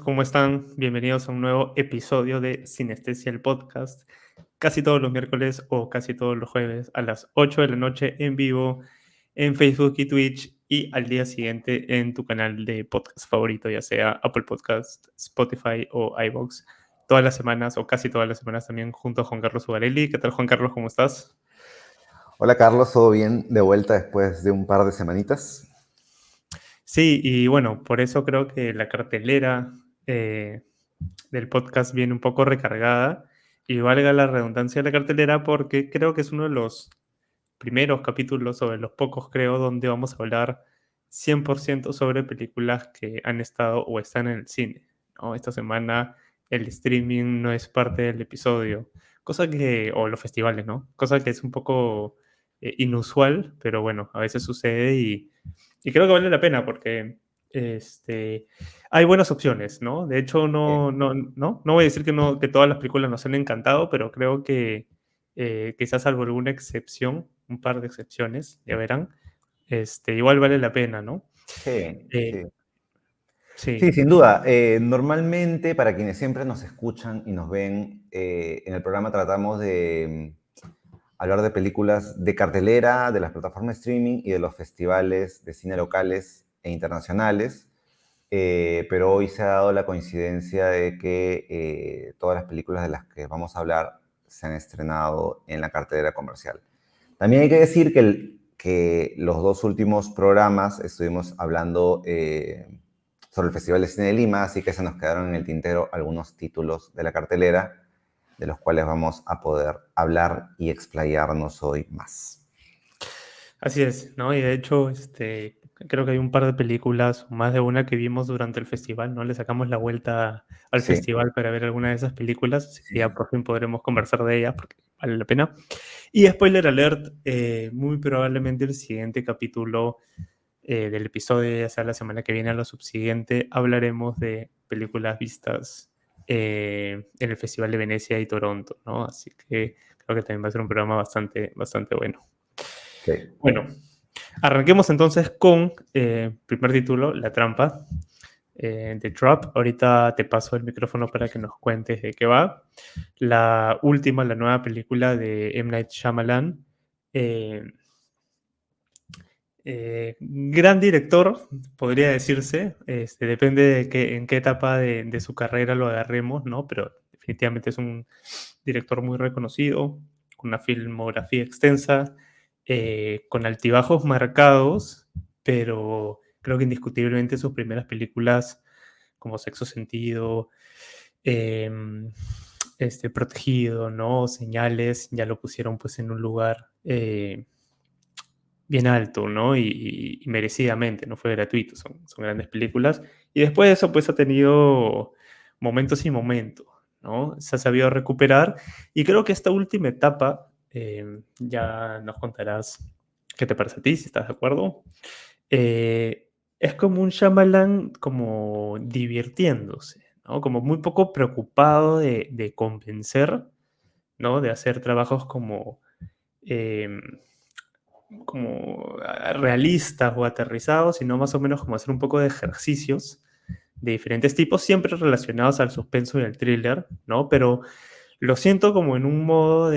¿cómo están? Bienvenidos a un nuevo episodio de Sinestesia el Podcast. Casi todos los miércoles o casi todos los jueves a las 8 de la noche en vivo en Facebook y Twitch y al día siguiente en tu canal de podcast favorito, ya sea Apple Podcast, Spotify o iVoox. Todas las semanas o casi todas las semanas también junto a Juan Carlos Ugarelli. ¿Qué tal, Juan Carlos? ¿Cómo estás? Hola Carlos, ¿todo bien? De vuelta después de un par de semanitas. Sí, y bueno, por eso creo que la cartelera eh, del podcast viene un poco recargada y valga la redundancia de la cartelera porque creo que es uno de los primeros capítulos, o de los pocos creo, donde vamos a hablar 100% sobre películas que han estado o están en el cine, ¿no? Esta semana el streaming no es parte del episodio, cosa que, o los festivales, ¿no? Cosa que es un poco inusual, pero bueno, a veces sucede y creo que vale la pena porque hay buenas opciones, ¿no? De hecho, no voy a decir que todas las películas nos han encantado, pero creo que quizás salvo alguna excepción, un par de excepciones, ya verán, igual vale la pena, ¿no? Sí, Eh, sí. Sí, sí, sin duda. Normalmente, para quienes siempre nos escuchan y nos ven, en el programa tratamos de hablar de películas de cartelera, de las plataformas de streaming y de los festivales de cine locales e internacionales. Pero hoy se ha dado la coincidencia de que todas las películas de las que vamos a hablar se han estrenado en la cartelera comercial. También hay que decir que los dos últimos programas estuvimos hablando sobre el Festival de Cine de Lima, así que se nos quedaron en el tintero algunos títulos de la cartelera, de los cuales vamos a poder hablar y explayarnos hoy más. así es, ¿no? Y de hecho, creo que hay un par de películas, o más de una que vimos durante el festival, ¿no? Le sacamos la vuelta al Sí, festival para ver alguna de esas películas, así que sí, ya sí. por fin podremos conversar de ellas porque vale la pena. Y spoiler alert, muy probablemente el siguiente capítulo del episodio, ya sea la semana que viene o la subsiguiente, hablaremos de películas vistas en el Festival de Venecia y Toronto, ¿no? Así que creo que también va a ser un programa bastante bueno. Sí. Bueno, arranquemos entonces con primer título, La Trampa, The Trap. Ahorita te paso el micrófono para que nos cuentes de qué va. La nueva película de M. Night Shyamalan. Eh, Gran director, podría decirse. Depende en qué etapa de su carrera lo agarremos, ¿no? Pero definitivamente es un director muy reconocido, con una filmografía extensa, con altibajos marcados, pero creo que indiscutiblemente sus primeras películas, como Sexo Sentido, em, Protegido, ¿no? Señales, ya lo pusieron pues en un lugar bien alto, ¿no? Y merecidamente, no fue gratuito, son grandes películas. Y después de eso, pues ha tenido momentos y momentos, ¿no? Se ha sabido recuperar y creo que esta última etapa, ya nos contarás qué te parece a ti, si estás de acuerdo. Es como un Shyamalan como divirtiéndose, ¿no? Como muy poco preocupado de convencer, ¿no? De hacer trabajos em, como realistas o aterrizados, sino más o menos como hacer un poco de ejercicios de diferentes tipos, siempre relacionados al suspenso y al thriller, ¿no? Pero lo siento como en un modo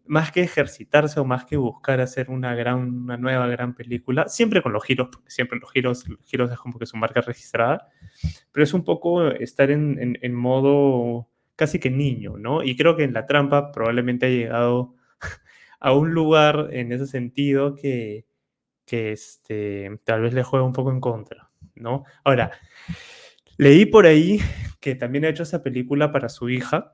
más que ejercitarse o más que buscar hacer una nueva gran película, siempre con los giros, porque siempre los giros es como que su marca registrada, pero es un poco estar en modo casi que niño, ¿no? Y creo que en La Trampa probablemente ha llegado a un lugar en ese sentido que tal vez le juega un poco en contra, ¿no? Ahora, leí por ahí que también ha hecho esa película para su hija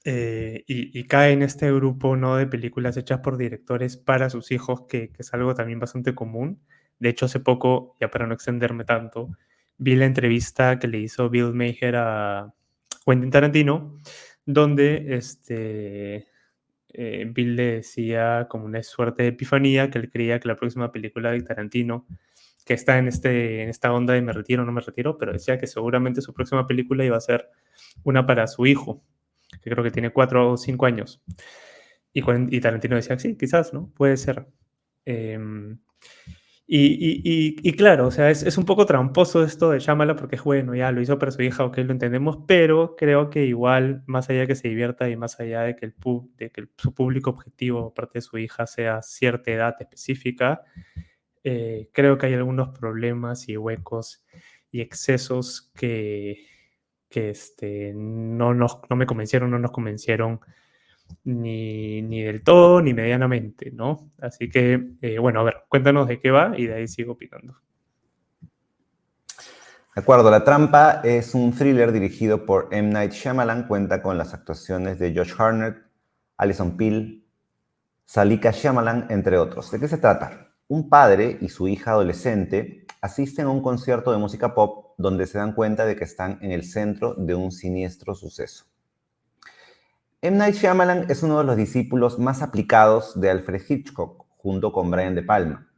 y cae en este grupo, ¿no? De películas hechas por directores para sus hijos, que es algo también bastante común. De hecho, hace poco, ya para no extenderme tanto, vi la entrevista que le hizo Bill Maher a Quentin Tarantino, donde Bill le decía como una suerte de epifanía que él creía que la próxima película de Tarantino, que está en esta onda de me retiro, no me retiro, pero decía que seguramente su próxima película iba a ser una para su hijo, que creo que tiene 4 o 5 años. Y Tarantino decía, sí, quizás, ¿no? Puede ser. Eh, Y claro, o sea, es un poco tramposo esto de Shyamalan porque es bueno, ya lo hizo para su hija, ok, lo entendemos, pero creo que igual, más allá de que se divierta y más allá de que, su público objetivo, aparte de su hija, sea cierta edad específica, creo que hay algunos problemas y huecos y excesos que no me convencieron, no nos convencieron ni del todo ni medianamente, ¿no? Así que, bueno, a ver, cuéntanos de qué va y de ahí sigo opinando. De acuerdo, La Trampa es un thriller dirigido por M. Night Shyamalan, cuenta con las actuaciones de Josh Hartnett, Alison Pill, Salika Shyamalan, entre otros. ¿De qué se trata? Un padre y su hija adolescente asisten a un concierto de música pop donde se dan cuenta de que están en el centro de un siniestro suceso. M. Night Shyamalan es uno de los discípulos más aplicados de Alfred Hitchcock, junto con Brian De Palma.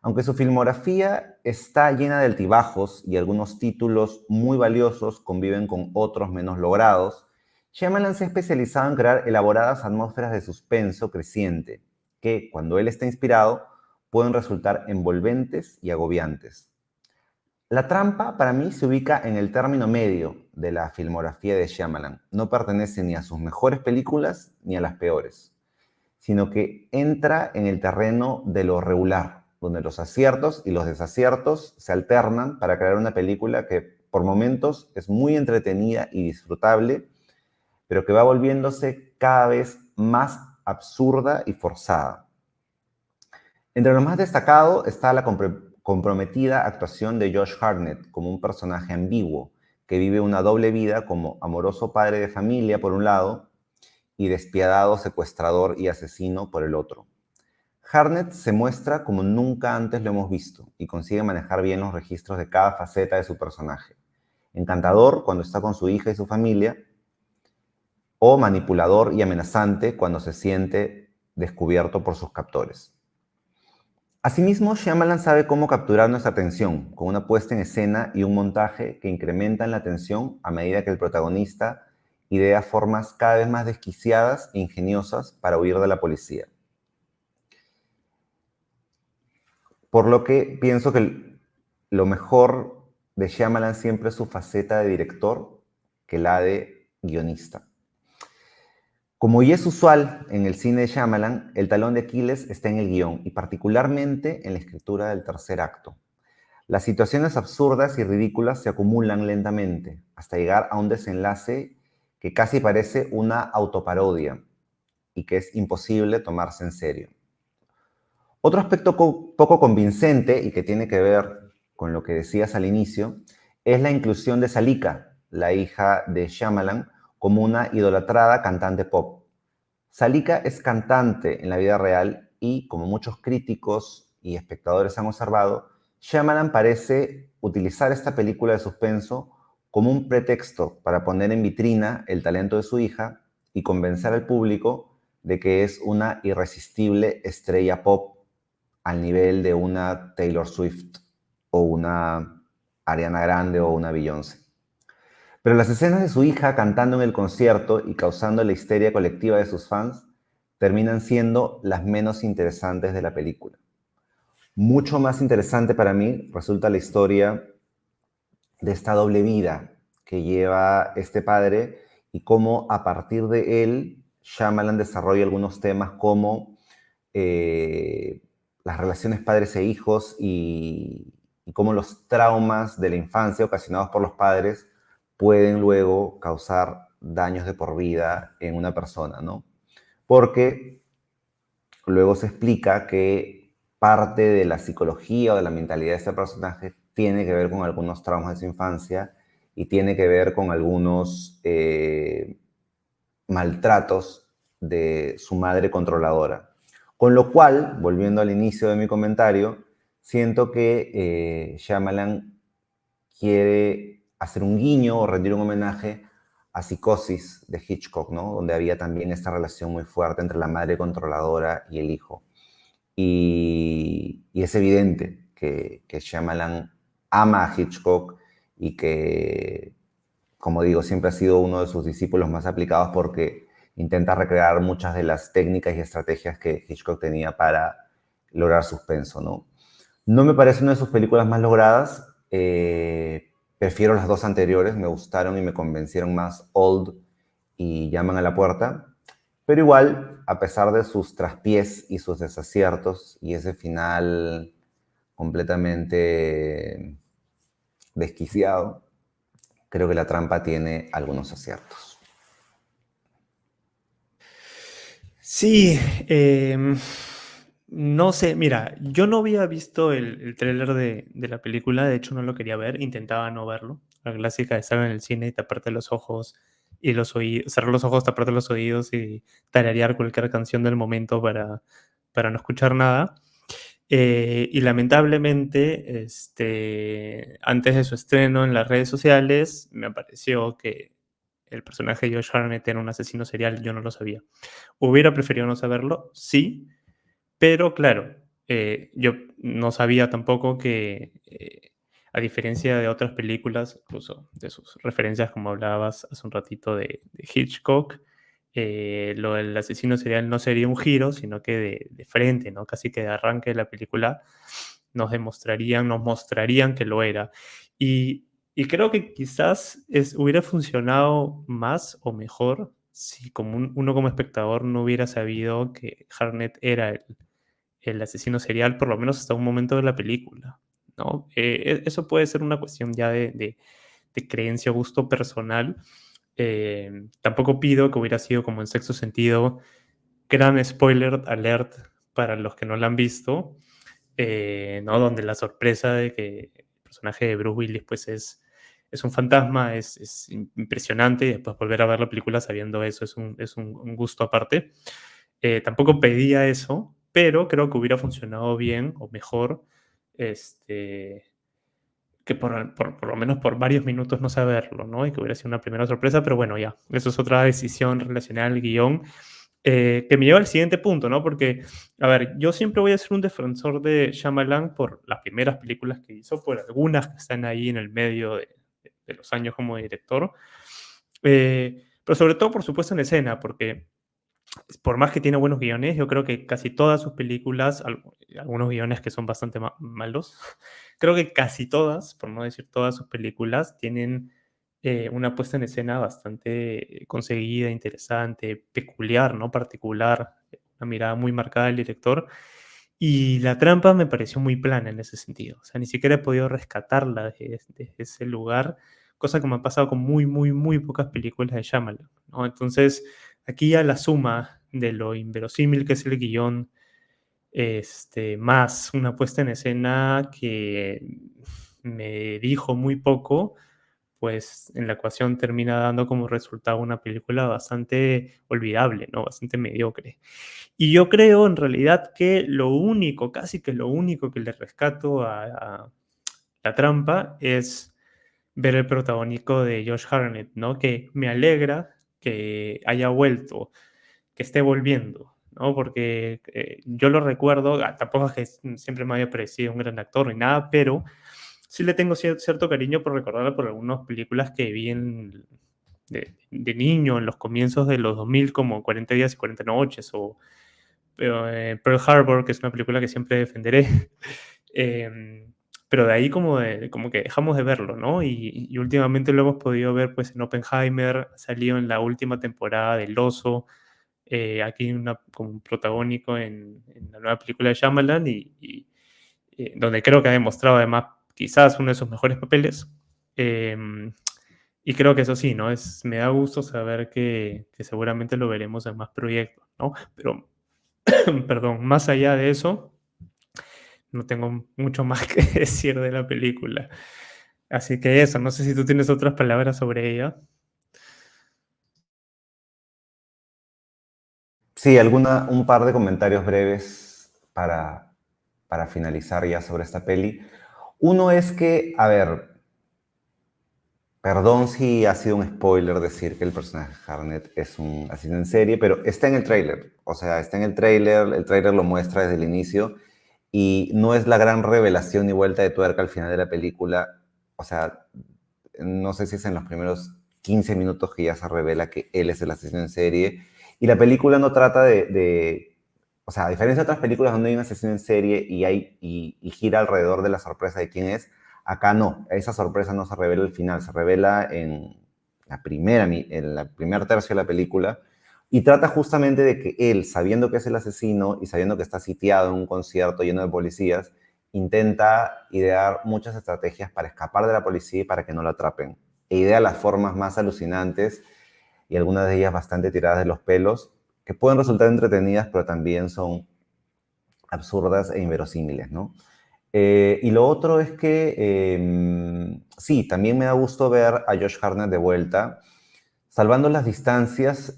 Aunque su filmografía está llena de altibajos y algunos títulos muy valiosos conviven con otros menos logrados, Shyamalan se ha especializado en crear elaboradas atmósferas de suspenso creciente, que, cuando él está inspirado, pueden resultar envolventes y agobiantes. La Trampa, para mí, se ubica en el término medio de la filmografía de Shyamalan. No pertenece ni a sus mejores películas ni a las peores, sino que entra en el terreno de lo regular, donde los aciertos y los desaciertos se alternan para crear una película que por momentos es muy entretenida y disfrutable, pero que va volviéndose cada vez más absurda y forzada. Entre lo más destacado está la comprometida actuación de Josh Hartnett como un personaje ambiguo que vive una doble vida como amoroso padre de familia por un lado y despiadado secuestrador y asesino por el otro. Hartnett se muestra como nunca antes lo hemos visto y consigue manejar bien los registros de cada faceta de su personaje. Encantador cuando está con su hija y su familia, o manipulador y amenazante cuando se siente descubierto por sus captores. Asimismo, Shyamalan sabe cómo capturar nuestra atención, con una puesta en escena y un montaje que incrementan la tensión a medida que el protagonista idea formas cada vez más desquiciadas e ingeniosas para huir de la policía. Por lo que pienso que lo mejor de Shyamalan siempre es su faceta de director que la de guionista. Como ya es usual en el cine de Shyamalan, el talón de Aquiles está en el guión y particularmente en la escritura del tercer acto. Las situaciones absurdas y ridículas se acumulan lentamente hasta llegar a un desenlace que casi parece una autoparodia y que es imposible tomarse en serio. Otro aspecto poco convincente y que tiene que ver con lo que decías al inicio es la inclusión de Salika, la hija de Shyamalan, como una idolatrada cantante pop. Salika es cantante en la vida real y, como muchos críticos y espectadores han observado, Shyamalan parece utilizar esta película de suspenso como un pretexto para poner en vitrina el talento de su hija y convencer al público de que es una irresistible estrella pop al nivel de una Taylor Swift o una Ariana Grande o una Beyoncé. Pero las escenas de su hija cantando en el concierto y causando la histeria colectiva de sus fans terminan siendo las menos interesantes de la película. Mucho más interesante para mí resulta la historia de esta doble vida que lleva este padre y cómo a partir de él Shyamalan desarrolla algunos temas como las relaciones padres e hijos y cómo los traumas de la infancia ocasionados por los padres pueden luego causar daños de por vida en una persona, ¿no? Porque luego se explica que parte de la psicología o de la mentalidad de este personaje tiene que ver con algunos traumas de su infancia y tiene que ver con algunos maltratos de su madre controladora. Con lo cual, volviendo al inicio de mi comentario, siento que Shyamalan quiere hacer un guiño o rendir un homenaje a Psicosis de Hitchcock, ¿no? Donde había también esta relación muy fuerte entre la madre controladora y el hijo. Y es evidente que Shyamalan ama a Hitchcock y que, como digo, siempre ha sido uno de sus discípulos más aplicados porque intenta recrear muchas de las técnicas y estrategias que Hitchcock tenía para lograr suspenso, ¿no? No me parece una de sus películas más logradas. Prefiero las dos anteriores, me gustaron y me convencieron más Old y Llaman a la puerta. Pero igual, a pesar de sus traspiés y sus desaciertos y ese final completamente desquiciado, creo que La Trampa tiene algunos aciertos. Sí, no sé, mira, yo no había visto el tráiler de la película, de hecho no lo quería ver, intentaba no verlo. La clásica de estar en el cine y taparte los ojos y los oídos, cerrar los ojos, taparte los oídos y tararear cualquier canción del momento para no escuchar nada. Y lamentablemente, antes de su estreno en las redes sociales, me apareció que el personaje de Josh Hartnett era un asesino serial, yo no lo sabía. ¿Hubiera preferido no saberlo? Sí, pero claro, yo no sabía tampoco que, a diferencia de otras películas, incluso de sus referencias, como hablabas hace un ratito de Hitchcock, lo del asesino serial no sería un giro, sino que de frente, ¿no? Casi que de arranque de la película nos mostrarían que lo era. Y creo que quizás hubiera funcionado más o mejor si uno como espectador no hubiera sabido que Harnett era el asesino serial, por lo menos hasta un momento de la película, ¿no? Eso puede ser una cuestión ya de creencia o gusto personal. Tampoco pido que hubiera sido como en Sexto Sentido, gran spoiler alert para los que no la han visto, ¿no? Donde la sorpresa de que el personaje de Bruce Willis pues es un fantasma, es impresionante, y después volver a ver la película sabiendo eso es un gusto aparte. Tampoco pedía eso, pero creo que hubiera funcionado bien o mejor, este, que por lo menos por varios minutos no saberlo, ¿no? Y que hubiera sido una primera sorpresa, pero bueno, ya, eso es otra decisión relacionada al guión, que me lleva al siguiente punto, ¿no? Porque, a ver, yo siempre voy a ser un defensor de Shyamalan por las primeras películas que hizo, por algunas que están ahí en el medio de los años como director, pero sobre todo, por supuesto, en escena, porque por más que tiene buenos guiones, yo creo que casi todas sus películas, algunos guiones que son bastante malos, creo que casi todas, por no decir todas sus películas, tienen una puesta en escena bastante conseguida, interesante, peculiar, ¿no? Particular, una mirada muy marcada del director. Y La Trampa me pareció muy plana en ese sentido. O sea, ni siquiera he podido rescatarla desde ese lugar, cosa que me ha pasado con muy, muy, muy pocas películas de Shyamalan, ¿no? Entonces, aquí ya la suma de lo inverosímil que es el guión, más una puesta en escena que me dijo muy poco, pues en la ecuación termina dando como resultado una película bastante olvidable, ¿no? Bastante mediocre. Y yo creo en realidad que lo único, casi que lo único que le rescato a La Trampa es ver el protagónico de Josh Hartnett, ¿no? Que me alegra que haya vuelto, que esté volviendo, ¿no? Porque yo lo recuerdo, tampoco es que siempre me haya parecido un gran actor ni nada, pero sí le tengo cierto cariño por recordarlo por algunas películas que vi de niño, en los comienzos de los 2000, como 40 días y 40 noches, o Pearl Harbor, que es una película que siempre defenderé. Pero de ahí como que dejamos de verlo, ¿no? Y últimamente lo hemos podido ver pues en Oppenheimer, salió en la última temporada del Oso, aquí como un protagónico en la nueva película de Shyamalan, donde creo que ha demostrado además quizás uno de sus mejores papeles. Em, y creo que eso sí, ¿no? Me da gusto saber que seguramente lo veremos en más proyectos, ¿no? Pero, perdón, más allá de eso, no tengo mucho más que decir de la película. Así que eso, no sé si tú tienes otras palabras sobre ella. Sí, un par de comentarios breves para finalizar ya sobre esta peli. Uno es que, a ver, perdón si ha sido un spoiler decir que el personaje de Harnett es un asesino en serie, pero está en el tráiler. O sea, está en el tráiler lo muestra desde el inicio y no es la gran revelación ni vuelta de tuerca al final de la película. O sea, no sé si es en los primeros 15 minutos que ya se revela que él es el asesino en serie. Y la película no trata o sea, a diferencia de otras películas donde hay un asesino en serie y gira alrededor de la sorpresa de quién es, acá no, esa sorpresa no se revela al final, se revela en la primer tercio de la película, y trata justamente de que él, sabiendo que es el asesino y sabiendo que está sitiado en un concierto lleno de policías, intenta idear muchas estrategias para escapar de la policía y para que no lo atrapen. E idea las formas más alucinantes y algunas de ellas bastante tiradas de los pelos, que pueden resultar entretenidas, pero también son absurdas e inverosímiles, ¿no? Y lo otro es que, sí, también me da gusto ver a Josh Hartnett de vuelta, salvando las distancias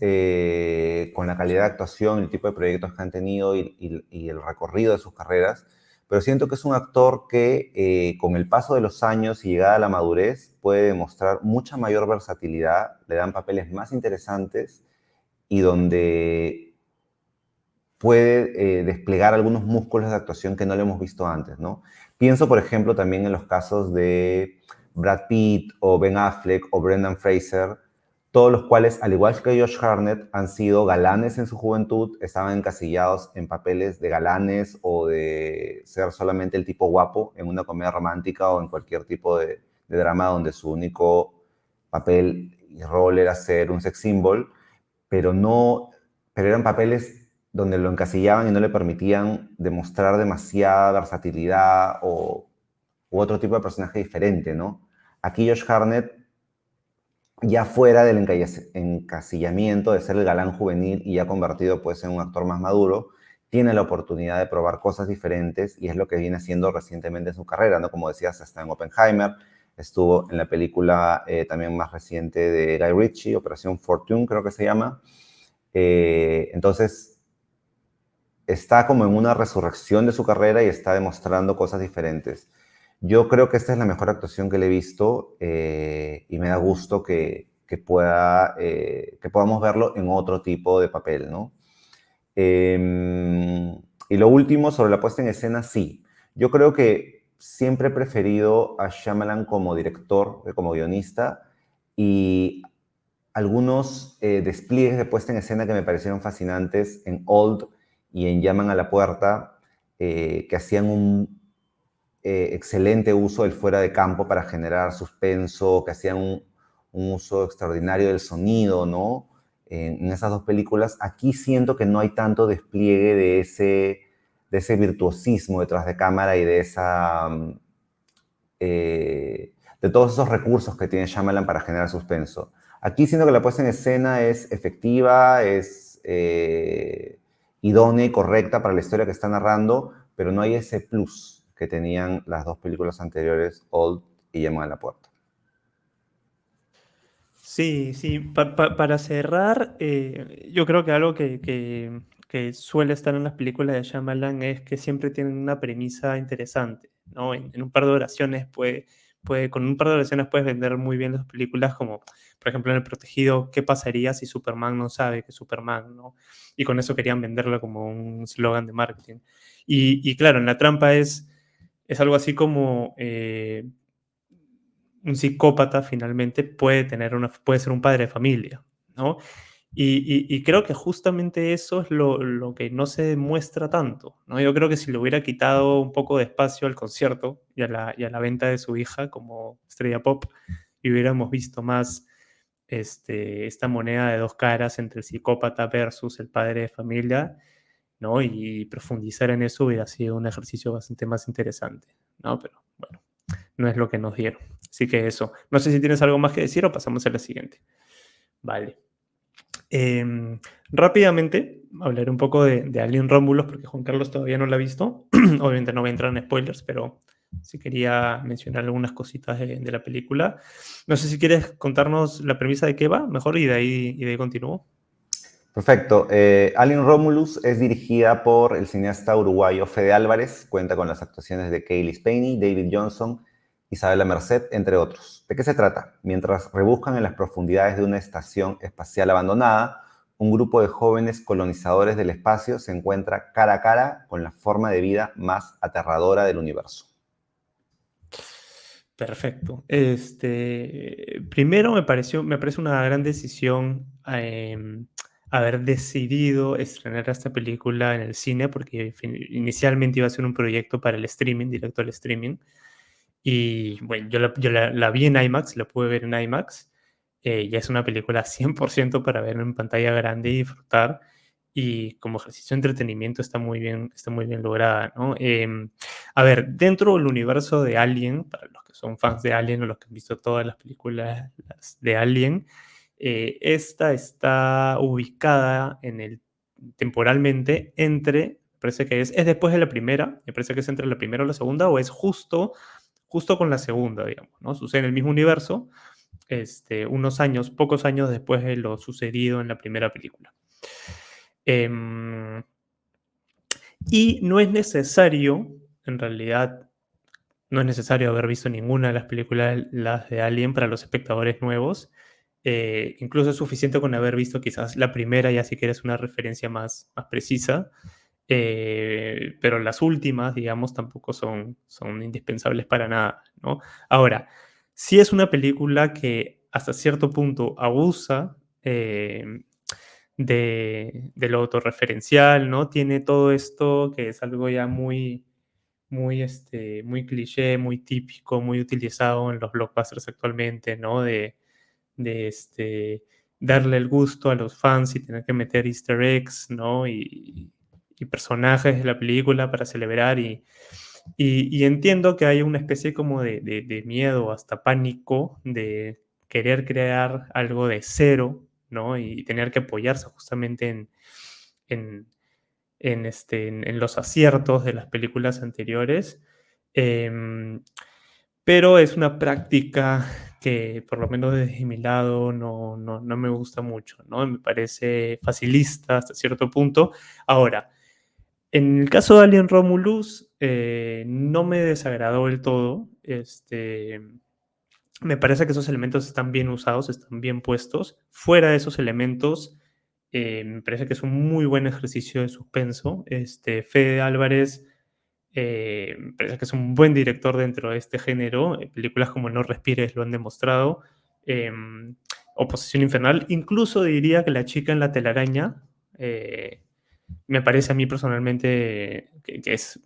con la calidad de actuación, el tipo de proyectos que han tenido y el recorrido de sus carreras, pero siento que es un actor que con el paso de los años y llegada a la madurez puede demostrar mucha mayor versatilidad, le dan papeles más interesantes y donde puede desplegar algunos músculos de actuación que no le hemos visto antes, ¿no? Pienso, por ejemplo, también en los casos de Brad Pitt o Ben Affleck o Brendan Fraser, todos los cuales, al igual que Josh Hartnett, han sido galanes en su juventud, estaban encasillados en papeles de galanes o de ser solamente el tipo guapo en una comedia romántica o en cualquier tipo de drama donde su único papel y rol era ser un sex symbol, pero no, pero eran papeles donde lo encasillaban y no le permitían demostrar demasiada versatilidad u otro tipo de personaje diferente, ¿no? Aquí Josh Hartnett, ya fuera del encasillamiento de ser el galán juvenil y ya convertido pues en un actor más maduro, tiene la oportunidad de probar cosas diferentes y es lo que viene haciendo recientemente en su carrera, ¿no? Como decías, está en Oppenheimer, estuvo en la película también más reciente de Guy Ritchie, Operación Fortune creo que se llama. Entonces, está como en una resurrección de su carrera y está demostrando cosas diferentes. Yo creo que esta es la mejor actuación que le he visto y me da gusto que podamos verlo en otro tipo de papel, ¿no? Y lo último, sobre la puesta en escena, sí. Yo creo que siempre he preferido a Shyamalan como director, como guionista, y algunos despliegues de puesta en escena que me parecieron fascinantes en Old y en Llaman a la Puerta, que hacían un excelente uso del fuera de campo para generar suspenso, que hacían un uso extraordinario del sonido, ¿no? En esas dos películas, aquí siento que no hay tanto despliegue de ese virtuosismo detrás de cámara y de esa... de todos esos recursos que tiene Shyamalan para generar suspenso. Aquí siento que la puesta en escena es efectiva, es idónea y correcta para la historia que está narrando, pero no hay ese plus que tenían las dos películas anteriores, Old y Llama a la Puerta. Sí, sí, para cerrar, yo creo que algo que suele estar en las películas de Shyamalan es que siempre tienen una premisa interesante, ¿no? En un par de oraciones con un par de oraciones puedes vender muy bien las películas, como por ejemplo en El Protegido, ¿qué pasaría si Superman no sabe que es Superman, ¿no? Y con eso querían venderlo como un slogan de marketing. Y claro, en La Trampa es algo así como... un psicópata finalmente puede ser un padre de familia, ¿no? Y creo que justamente eso es lo que no se demuestra tanto, ¿no? Yo creo que si le hubiera quitado un poco de espacio al concierto y a la venta de su hija como estrella pop, y hubiéramos visto más esta moneda de dos caras entre el psicópata versus el padre de familia, ¿no? Y profundizar en eso hubiera sido un ejercicio bastante más interesante, ¿no? Pero bueno, no es lo que nos dieron. Así que eso. No sé si tienes algo más que decir o pasamos a la siguiente. Vale. Rápidamente hablaré un poco de Alien Romulus porque Juan Carlos todavía no la ha visto. Obviamente no voy a entrar en spoilers, pero sí quería mencionar algunas cositas de la película. No sé si quieres contarnos la premisa de qué va, mejor, y de ahí continúo. Perfecto. Alien Romulus es dirigida por el cineasta uruguayo Fede Álvarez, cuenta con las actuaciones de Kaylee Spaeny, David Johnson, Isabela Merced, entre otros. ¿De qué se trata? Mientras rebuscan en las profundidades de una estación espacial abandonada, un grupo de jóvenes colonizadores del espacio se encuentra cara a cara con la forma de vida más aterradora del universo. Perfecto. Primero me parece una gran decisión haber decidido estrenar esta película en el cine, porque inicialmente iba a ser un proyecto para el streaming, directo al streaming. Y bueno, yo la vi en IMAX, la pude ver en IMAX. Ya es una película 100% para ver en pantalla grande y disfrutar. Y como ejercicio de entretenimiento está muy bien lograda, ¿no? A ver, dentro del universo de Alien, para los que son fans de Alien o los que han visto todas las películas de Alien, esta está ubicada temporalmente entre, me parece que es después de la primera, me parece que es entre la primera o la segunda, o es justo con la segunda, digamos, ¿no? Sucede en el mismo universo, unos años, pocos años después de lo sucedido en la primera película. Em, y no es necesario, en realidad, no es necesario haber visto ninguna de las películas las de Alien para los espectadores nuevos. Incluso es suficiente con haber visto quizás la primera, ya si quieres una referencia más precisa. Pero las últimas, digamos, tampoco son indispensables para nada, ¿no? Ahora, sí es una película que hasta cierto punto abusa de lo autorreferencial, ¿no? Tiene todo esto que es algo ya muy cliché, muy típico, muy utilizado en los blockbusters actualmente, ¿no? De darle el gusto a los fans y tener que meter easter eggs, ¿no? Y personajes de la película para celebrar y entiendo que hay una especie como de miedo, hasta pánico, de querer crear algo de cero, ¿no? Y tener que apoyarse justamente en en los aciertos de las películas anteriores. Em, pero es una práctica que, por lo menos desde mi lado, no me gusta mucho, ¿no? Me parece facilista hasta cierto punto. Ahora, en el caso de Alien Romulus, no me desagradó del todo. Me parece que esos elementos están bien usados, están bien puestos. Fuera de esos elementos, me parece que es un muy buen ejercicio de suspenso. Fede Álvarez, me parece que es un buen director dentro de este género. Películas como No Respires lo han demostrado. Oposición Infernal, incluso diría que La chica en la telaraña, me parece a mí personalmente que es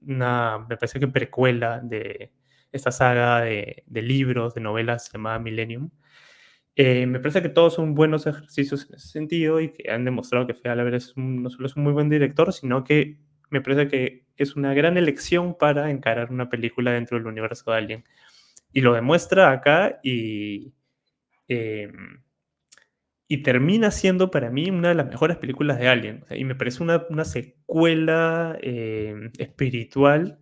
me parece que precuela de esta saga de libros, de novelas llamada Millennium. Me parece que todos son buenos ejercicios en ese sentido y que han demostrado que Fede Álvarez no solo es un muy buen director, sino que me parece que es una gran elección para encarar una película dentro del universo de Alien. Y lo demuestra acá em, y termina siendo para mí una de las mejores películas de Alien. O sea, y me parece una secuela espiritual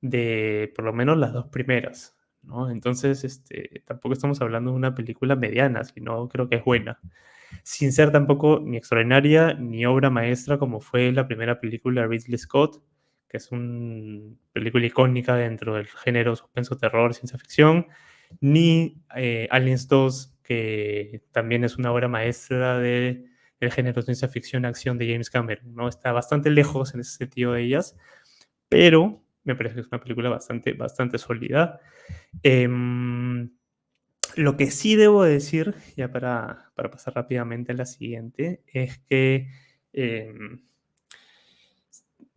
de por lo menos las dos primeras, ¿no? Entonces, tampoco estamos hablando de una película mediana, sino creo que es buena. Sin ser tampoco ni extraordinaria ni obra maestra como fue la primera película de Ridley Scott, que es una película icónica dentro del género suspenso, terror, ciencia ficción, ni Aliens 2, que también es una obra maestra del género ciencia ficción, acción de James Cameron, ¿no? Está bastante lejos en ese sentido de ellas, pero me parece que es una película bastante sólida. Em, lo que sí debo decir, ya para pasar rápidamente a la siguiente, es que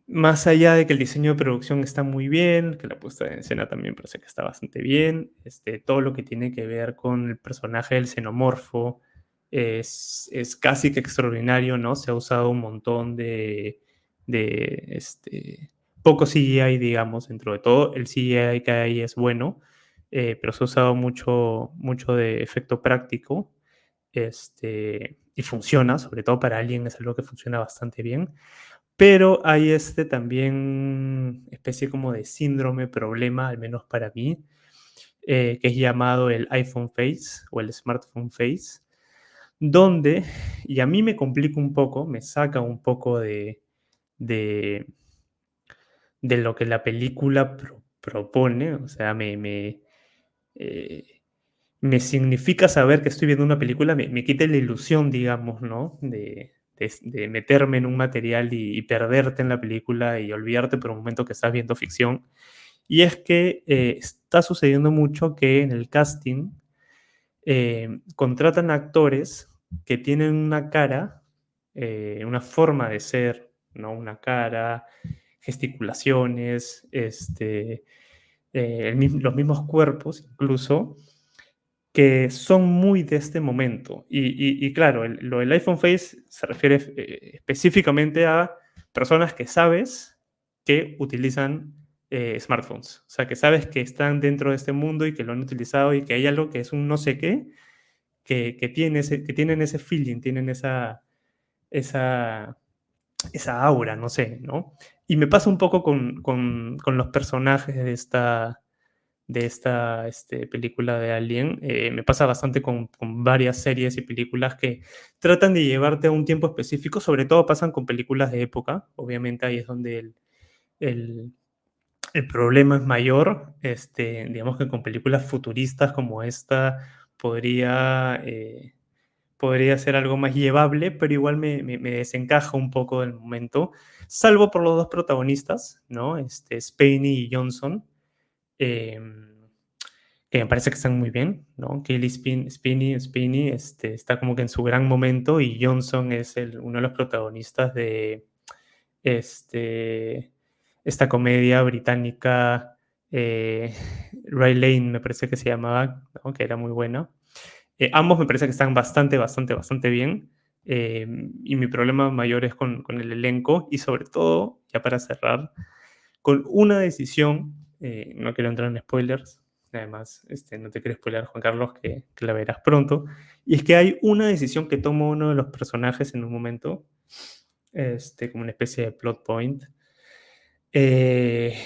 más allá de que el diseño de producción está muy bien, que la puesta en escena también parece que está bastante bien, todo lo que tiene que ver con el personaje del xenomorfo es casi que extraordinario, ¿no? Se ha usado un montón de poco CGI, digamos, dentro de todo. El CGI que hay es bueno, pero se ha usado mucho de efecto práctico, y funciona, sobre todo para Alien es algo que funciona bastante bien. Pero hay también especie como de síndrome, problema, al menos para mí, que es llamado el iPhone Face o el Smartphone Face, donde, y a mí me complica un poco, me saca un poco de, de lo que la película propone, o sea, eh, me significa saber que estoy viendo una película, me quita la ilusión, digamos, ¿no? De meterme en un material y perderte en la película y olvidarte por un momento que estás viendo ficción. Y es que está sucediendo mucho que en el casting contratan actores que tienen una cara, una forma de ser, ¿no? Una cara, gesticulaciones, los mismos cuerpos incluso, que son muy de este momento. Y claro, lo del iPhone Face se refiere específicamente a personas que sabes que utilizan smartphones. O sea, que sabes que están dentro de este mundo y que lo han utilizado y que hay algo que es un no sé qué, que tienen ese feeling, tienen esa, esa aura, no sé, ¿no? Y me pasa un poco con los personajes de esta película de Alien. Me pasa bastante con varias series y películas que tratan de llevarte a un tiempo específico, sobre todo pasan con películas de época, obviamente ahí es donde el, el problema es mayor, digamos que con películas futuristas como esta podría ser algo más llevable, pero igual me desencaja un poco del momento, salvo por los dos protagonistas, ¿no? Spiney y Johnson, eh, que me parece que están muy bien, ¿no? Spiney está como que en su gran momento y Johnson es uno de los protagonistas de este, esta comedia británica, Ray Lane me parece que se llamaba, ¿no? Que era muy buena. Ambos me parece que están bastante, bastante, bastante bien. Y mi problema mayor es con el elenco y sobre todo, ya para cerrar, con una decisión, no quiero entrar en spoilers, además no te quiero spoiler, Juan Carlos, que la verás pronto, y es que hay una decisión que toma uno de los personajes en un momento, como una especie de plot point, eh,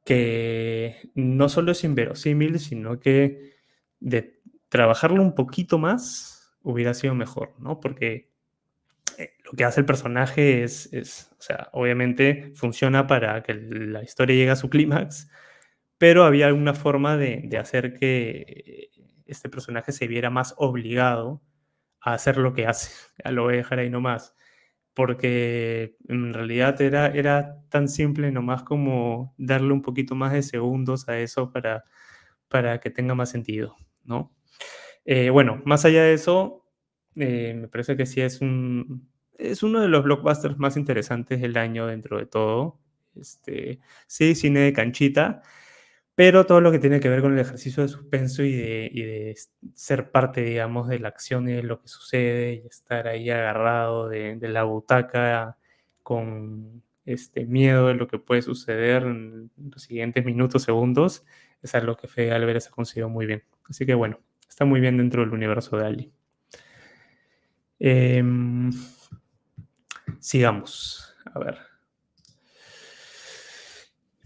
que no solo es inverosímil, sino que de trabajarlo un poquito más hubiera sido mejor, ¿no? Porque lo que hace el personaje o sea, obviamente funciona para que la historia llegue a su clímax, pero había alguna forma de hacer que este personaje se viera más obligado a hacer lo que hace. Ya lo voy a dejar ahí nomás, porque en realidad era tan simple nomás como darle un poquito más de segundos a eso para que tenga más sentido, ¿no? Bueno, más allá de eso, me parece que sí es uno de los blockbusters más interesantes del año dentro de todo. Sí, cine de canchita, pero todo lo que tiene que ver con el ejercicio de suspenso y de ser parte, digamos, de la acción y de lo que sucede y estar ahí agarrado de la butaca con miedo de lo que puede suceder en los siguientes minutos, segundos, es algo que Fede Álvarez ha conseguido muy bien. Así que bueno, está muy bien dentro del universo de Ali. Sigamos. A ver.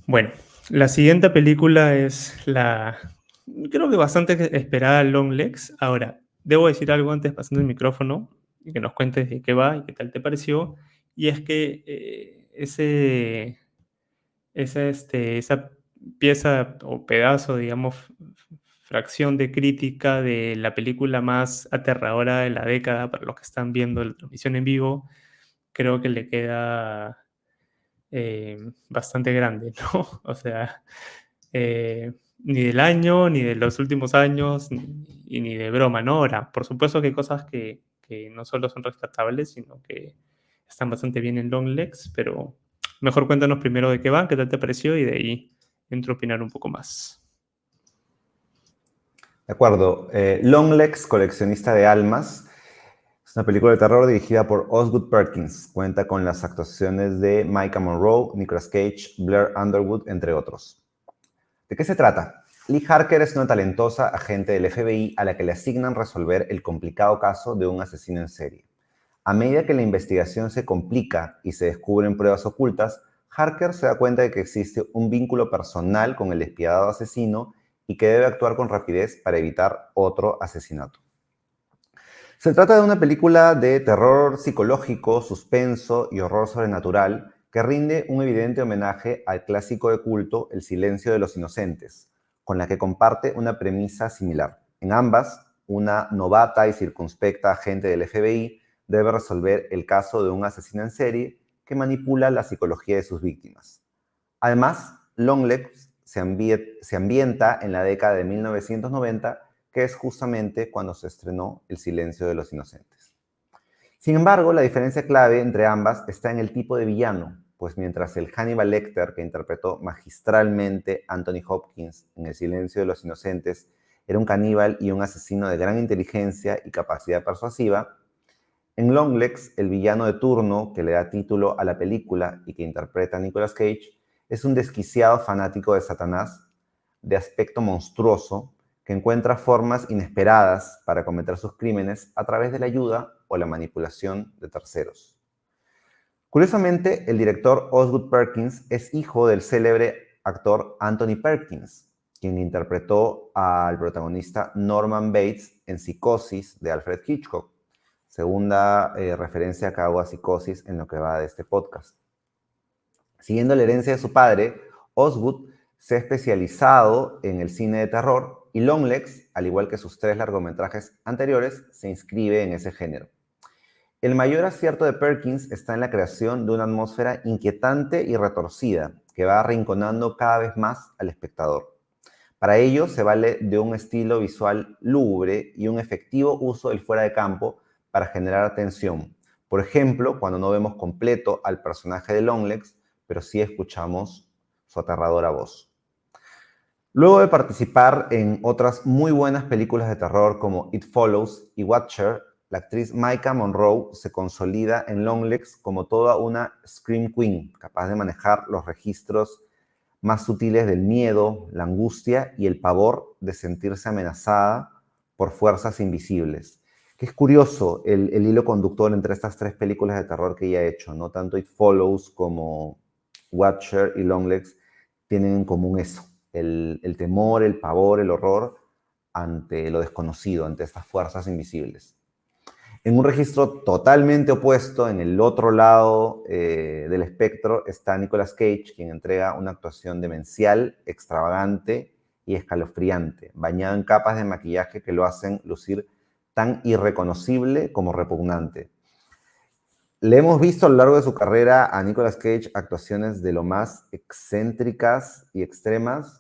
Bueno, la siguiente película es creo que bastante esperada Longlegs. Ahora, debo decir algo antes pasando el micrófono y que nos cuentes de qué va y qué tal te pareció. Y es que esa pieza o pedazo, digamos, fracción de crítica de la película más aterradora de la década para los que están viendo la transmisión en vivo, creo que le queda bastante grande, ¿no? O sea, ni del año, ni de los últimos años, ni de broma, ¿no? Ahora, por supuesto que hay cosas que no solo son rescatables, sino que están bastante bien en Longlegs, pero mejor cuéntanos primero de qué va, qué tal te pareció y de ahí entro a opinar un poco más. De acuerdo. Longlegs, coleccionista de almas, es una película de terror dirigida por Osgood Perkins. Cuenta con las actuaciones de Micah Monroe, Nicolas Cage, Blair Underwood, entre otros. ¿De qué se trata? Lee Harker es una talentosa agente del FBI a la que le asignan resolver el complicado caso de un asesino en serie. A medida que la investigación se complica y se descubren pruebas ocultas, Harker se da cuenta de que existe un vínculo personal con el despiadado asesino y que debe actuar con rapidez para evitar otro asesinato. Se trata de una película de terror psicológico, suspenso y horror sobrenatural que rinde un evidente homenaje al clásico de culto El silencio de los inocentes, con la que comparte una premisa similar. En ambas, una novata y circunspecta agente del FBI debe resolver el caso de un asesino en serie que manipula la psicología de sus víctimas. Además, Longlegs se ambienta en la década de 1990, que es justamente cuando se estrenó El silencio de los inocentes. Sin embargo, la diferencia clave entre ambas está en el tipo de villano, pues mientras el Hannibal Lecter que interpretó magistralmente Anthony Hopkins en El silencio de los inocentes era un caníbal y un asesino de gran inteligencia y capacidad persuasiva, en Longlegs, el villano de turno que le da título a la película y que interpreta a Nicolas Cage es un desquiciado fanático de Satanás, de aspecto monstruoso, que encuentra formas inesperadas para cometer sus crímenes a través de la ayuda o la manipulación de terceros. Curiosamente, el director Osgood Perkins es hijo del célebre actor Anthony Perkins, quien interpretó al protagonista Norman Bates en Psicosis de Alfred Hitchcock, segunda referencia que hago a Psicosis en lo que va de este podcast. Siguiendo la herencia de su padre, Osgood se ha especializado en el cine de terror y Longlegs, al igual que sus 3 largometrajes anteriores, se inscribe en ese género. El mayor acierto de Perkins está en la creación de una atmósfera inquietante y retorcida que va arrinconando cada vez más al espectador. Para ello se vale de un estilo visual lúgubre y un efectivo uso del fuera de campo para generar tensión. Por ejemplo, cuando no vemos completo al personaje de Longlegs, pero sí escuchamos su aterradora voz. Luego de participar en otras muy buenas películas de terror como It Follows y Watcher, la actriz Maika Monroe se consolida en Longlegs como toda una Scream Queen, capaz de manejar los registros más sutiles del miedo, la angustia y el pavor de sentirse amenazada por fuerzas invisibles. Que es curioso el hilo conductor entre estas 3 películas de terror que ella ha hecho, ¿no? Tanto It Follows como Watcher y Longlegs tienen en común eso, el temor, el pavor, el horror ante lo desconocido, ante estas fuerzas invisibles. En un registro totalmente opuesto, en el otro lado del espectro, está Nicolas Cage, quien entrega una actuación demencial, extravagante y escalofriante, bañado en capas de maquillaje que lo hacen lucir tan irreconocible como repugnante. Le hemos visto a lo largo de su carrera a Nicolas Cage actuaciones de lo más excéntricas y extremas,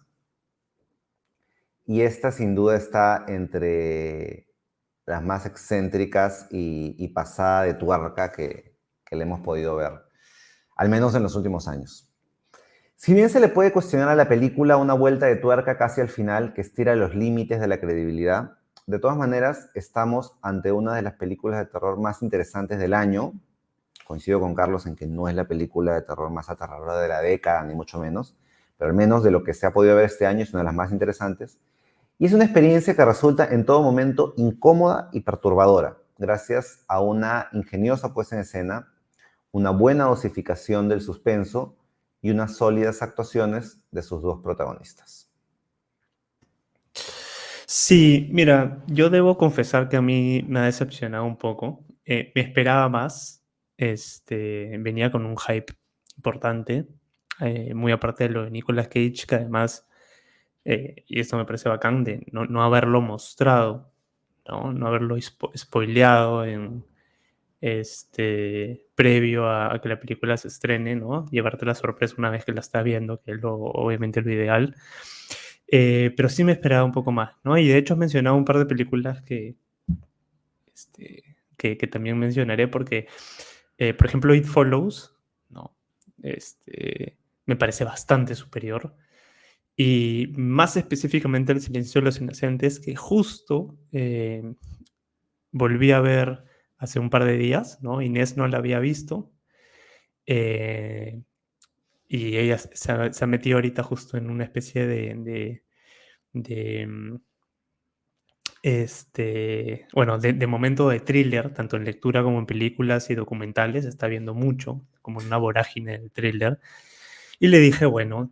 y esta sin duda está entre las más excéntricas y pasada de tuerca que le hemos podido ver, al menos en los últimos años. Si bien se le puede cuestionar a la película una vuelta de tuerca casi al final que estira los límites de la credibilidad, de todas maneras estamos ante una de las películas de terror más interesantes del año. Coincido con Carlos en que no es la película de terror más aterradora de la década, ni mucho menos, pero al menos de lo que se ha podido ver este año es una de las más interesantes. Y es una experiencia que resulta en todo momento incómoda y perturbadora, gracias a una ingeniosa puesta en escena, una buena dosificación del suspenso y unas sólidas actuaciones de sus 2 protagonistas. Sí, mira, yo debo confesar que a mí me ha decepcionado un poco. Me esperaba más. Venía con un hype importante, muy aparte de lo de Nicolas Cage, que además, y esto me parece bacán, de no haberlo mostrado, ¿no? No haberlo spoileado previo a que la película se estrene, ¿no? Llevarte la sorpresa una vez que la estás viendo, que es obviamente lo ideal. Pero sí me esperaba un poco más, ¿no? Y de hecho has mencionado un par de películas que también mencionaré porque, por ejemplo, It Follows, ¿no? Me parece bastante superior. Y más específicamente El silencio de los inocentes, que justo volví a ver hace un par de días, ¿no? Inés no la había visto. eh, y ella se ha metido ahorita justo en una especie de, bueno, de momento de thriller, tanto en lectura como en películas y documentales, está viendo mucho, como en una vorágine de thriller. Y le dije, bueno,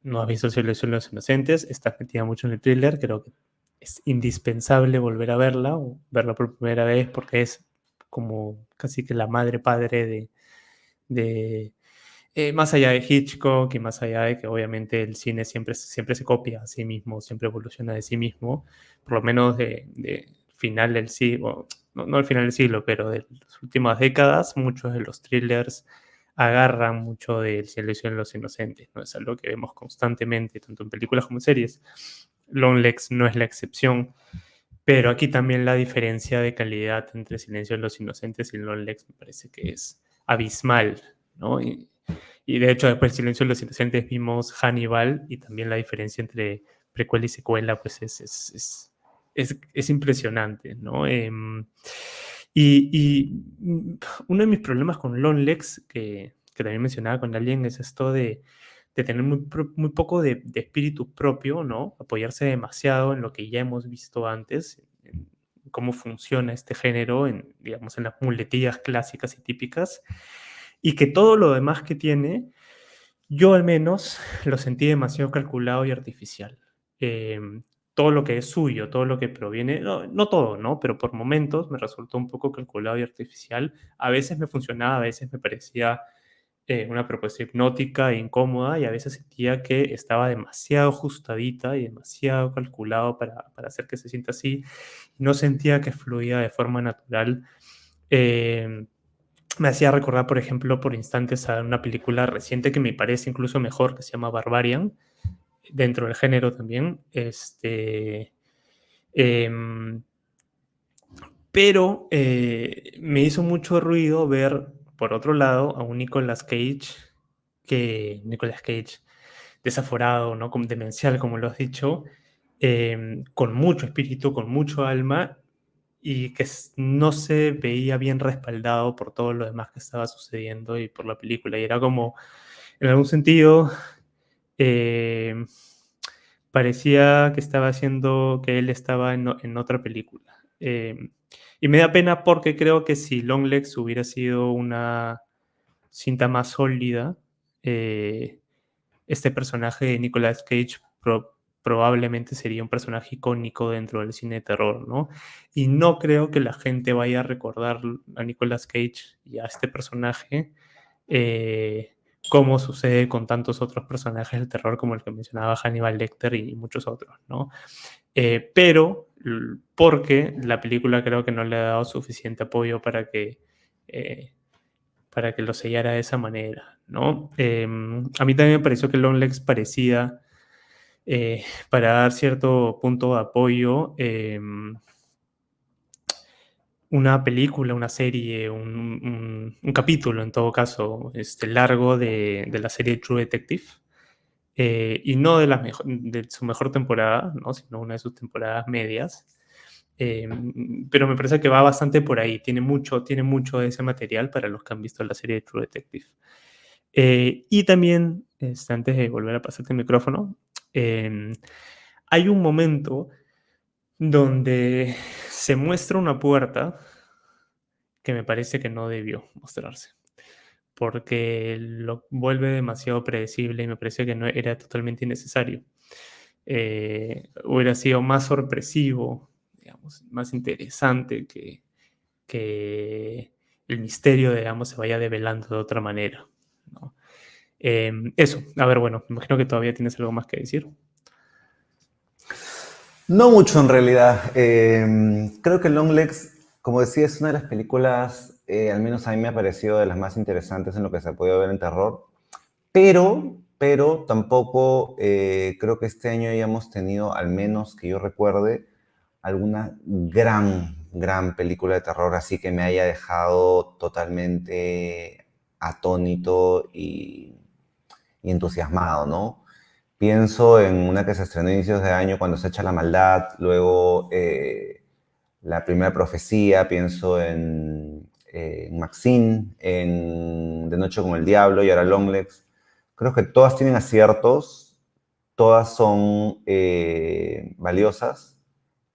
no has visto El silencio de los inocentes, estás metida mucho en el thriller, creo que es indispensable volver a verla o verla por primera vez porque es como casi que la madre padre de más allá de Hitchcock y más allá de que obviamente el cine siempre se copia a sí mismo, siempre evoluciona de sí mismo, por lo menos de final del siglo, no al final del siglo, pero de las últimas décadas, muchos de los thrillers agarran mucho del silencio de los inocentes, ¿no? Es algo que vemos constantemente, tanto en películas como en series. Longlegs no es la excepción. Pero aquí también la diferencia de calidad entre Silencio de los Inocentes y Long Legs me parece que es abismal, ¿no? Y de hecho, después de Silencio de los Inocentes vimos Hannibal y también la diferencia entre precuela y secuela, pues es impresionante, ¿no? Uno de mis problemas con Longlegs, que también mencionaba con alguien, es esto de tener muy poco de espíritu propio, ¿no? Apoyarse demasiado en lo que ya hemos visto antes, en cómo funciona este género, digamos, en las muletillas clásicas y típicas, y que todo lo demás que tiene, yo al menos lo sentí demasiado calculado y artificial. Todo lo que es suyo, todo lo que proviene, no todo, ¿no? Pero por momentos me resultó un poco calculado y artificial. A veces me funcionaba, a veces me parecía una propuesta hipnótica e incómoda, y a veces sentía que estaba demasiado ajustadita y demasiado calculado para hacer que se sienta así. No sentía que fluía de forma natural. Eh, Me hacía recordar, por ejemplo, por instantes a una película reciente que me parece incluso mejor, que se llama Barbarian, dentro del género también. Em, pero me hizo mucho ruido ver, por otro lado, a un Nicolas Cage desaforado, ¿no? Como demencial, como lo has dicho, con mucho espíritu, con mucho alma, y que no se veía bien respaldado por todo lo demás que estaba sucediendo y por la película. Y era como, en algún sentido, eh, parecía que estaba haciendo, que él estaba en otra película. Y me da pena porque creo que si Longlegs hubiera sido una cinta más sólida, eh, este personaje de Nicolas Cage probablemente sería un personaje icónico dentro del cine de terror, ¿no? Y no creo que la gente vaya a recordar a Nicolas Cage y a este personaje eh, como sucede con tantos otros personajes del terror como el que mencionaba Hannibal Lecter y muchos otros, ¿no? Pero porque la película creo que no le ha dado suficiente apoyo eh, para que lo sellara de esa manera, ¿no? A mí también me pareció que Longlegs parecía, para dar cierto punto de apoyo, una película, una serie, un capítulo en todo caso, largo de la serie True Detective, y no de su mejor temporada, ¿no? Sino una de sus temporadas medias. Pero me parece que va bastante por ahí, tiene mucho de ese material para los que han visto la serie de True Detective. Y también, antes de volver a pasarte el micrófono, hay un momento donde se muestra una puerta que me parece que no debió mostrarse, porque lo vuelve demasiado predecible y me parece que no era totalmente innecesario. Hubiera sido más sorpresivo, digamos, más interesante que el misterio, digamos, se vaya develando de otra manera, ¿no? Eso, a ver, bueno, imagino que todavía tienes algo más que decir. No mucho en realidad. Creo que Longlegs, como decía, es una de las películas, al menos a mí me ha parecido de las más interesantes en lo que se ha podido ver en terror. Pero tampoco creo que este año hayamos tenido, al menos que yo recuerde, alguna gran película de terror así que me haya dejado totalmente atónito y entusiasmado, ¿no? Pienso en una que se estrenó a inicios de año cuando se echa la maldad, luego la primera profecía, pienso en Maxine, en De Noche con el Diablo y ahora Longlegs. Creo que todas tienen aciertos, todas son valiosas,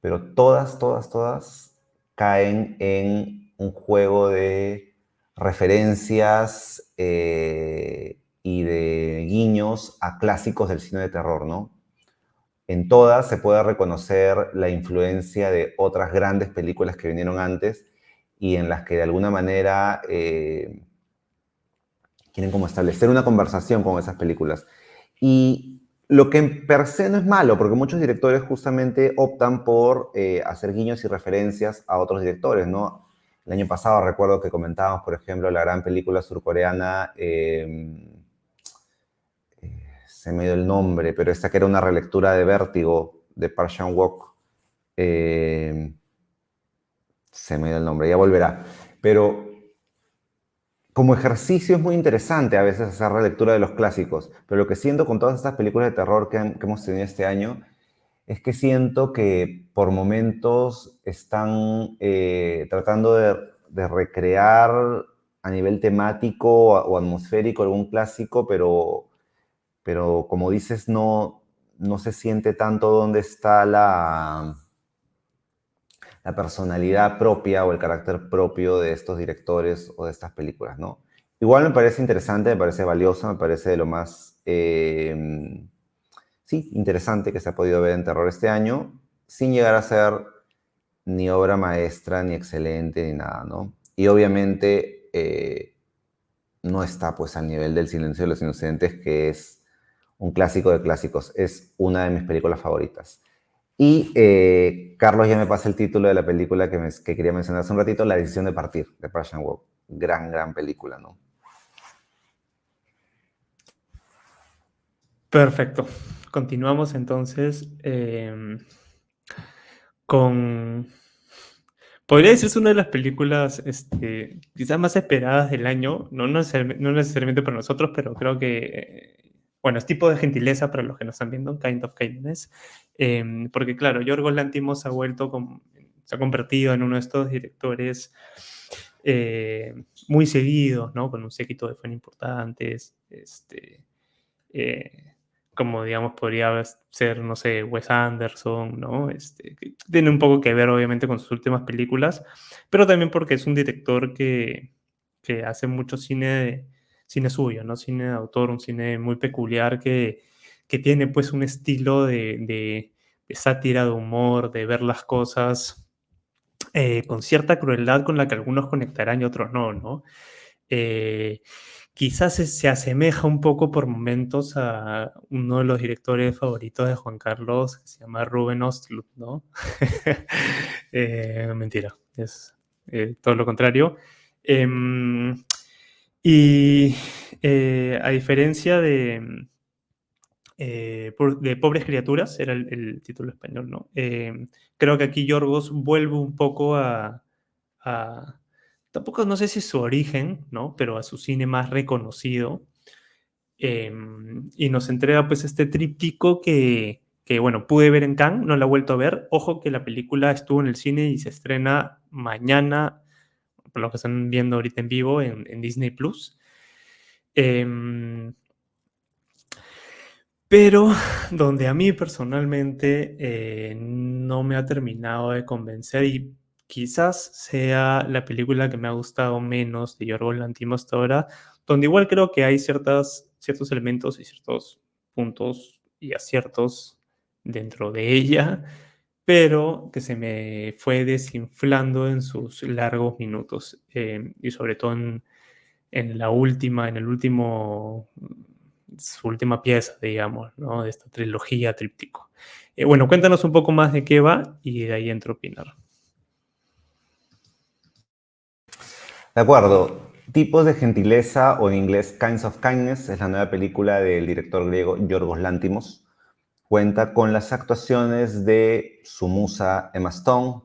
pero todas caen en un juego de referencias y de guiños a clásicos del cine de terror, ¿no? En todas se puede reconocer la influencia de otras grandes películas que vinieron antes y en las que de alguna manera quieren como establecer una conversación con esas películas. Y lo que per se no es malo, porque muchos directores justamente optan por hacer guiños y referencias a otros directores, ¿no? El año pasado recuerdo que comentábamos, por ejemplo, la gran película surcoreana, se me dio el nombre, pero esta que era una relectura de Vértigo, de Park Chan-wook, Se me dio el nombre, ya volverá. Pero como ejercicio es muy interesante a veces hacer relectura de los clásicos, pero lo que siento con todas estas películas de terror que hemos tenido este año es que siento que por momentos están tratando de recrear a nivel temático o atmosférico algún clásico, pero como dices, no se siente tanto dónde está la personalidad propia o el carácter propio de estos directores o de estas películas, ¿no? Igual me parece interesante, me parece valioso, me parece de lo más, sí, interesante que se ha podido ver en terror este año, sin llegar a ser ni obra maestra, ni excelente, ni nada, ¿no? Y obviamente no está pues al nivel del Silencio de los Inocentes, que es un clásico de clásicos, es una de mis películas favoritas. Y Carlos ya me pasa el título de la película que quería mencionar hace un ratito, La decisión de partir, de Park Chan-wook. Gran película, ¿no? Perfecto. Continuamos entonces con... Podría decirse una de las películas quizás más esperadas del año, no necesariamente para nosotros, pero creo que, bueno, es tipo de gentileza para los que nos están viendo, Kind of Kindness, porque claro, Yorgos Lanthimos se ha convertido en uno de estos directores muy seguidos, ¿no? Con un séquito de fans importantes, eh, como digamos podría ser, no sé, Wes Anderson, ¿no? Que tiene un poco que ver obviamente con sus últimas películas, pero también porque es un director que hace mucho cine suyo, ¿no? Cine de autor, un cine muy peculiar que tiene pues un estilo de sátira, de humor, de ver las cosas con cierta crueldad con la que algunos conectarán y otros no, ¿no? Eh, Quizás se asemeja un poco por momentos a uno de los directores favoritos de Juan Carlos, que se llama Ruben Östlund, ¿no? Mentira, es todo lo contrario. Em, y a diferencia de Pobres Criaturas, era el título español, ¿no? Creo que aquí Yorgos vuelve un poco a tampoco no sé si su origen, ¿no? Pero a su cine más reconocido. Y nos entrega pues este tríptico bueno, pude ver en Cannes, no la he vuelto a ver. Ojo que la película estuvo en el cine y se estrena mañana, por lo que están viendo ahorita en vivo, en Disney Plus. Pero donde a mí personalmente no me ha terminado de convencer y quizás sea la película que me ha gustado menos de Yorgos Lanthimos hasta ahora, donde igual creo que hay ciertos elementos y ciertos puntos y aciertos dentro de ella, pero que se me fue desinflando en sus largos minutos y sobre todo en el último, su última pieza, digamos, ¿no? De esta trilogía tríptico. Bueno, cuéntanos un poco más de qué va y de ahí entro a opinar. De acuerdo. Tipos de gentileza, o en inglés Kinds of Kindness, es la nueva película del director griego Yorgos Lanthimos. Cuenta con las actuaciones de su musa Emma Stone,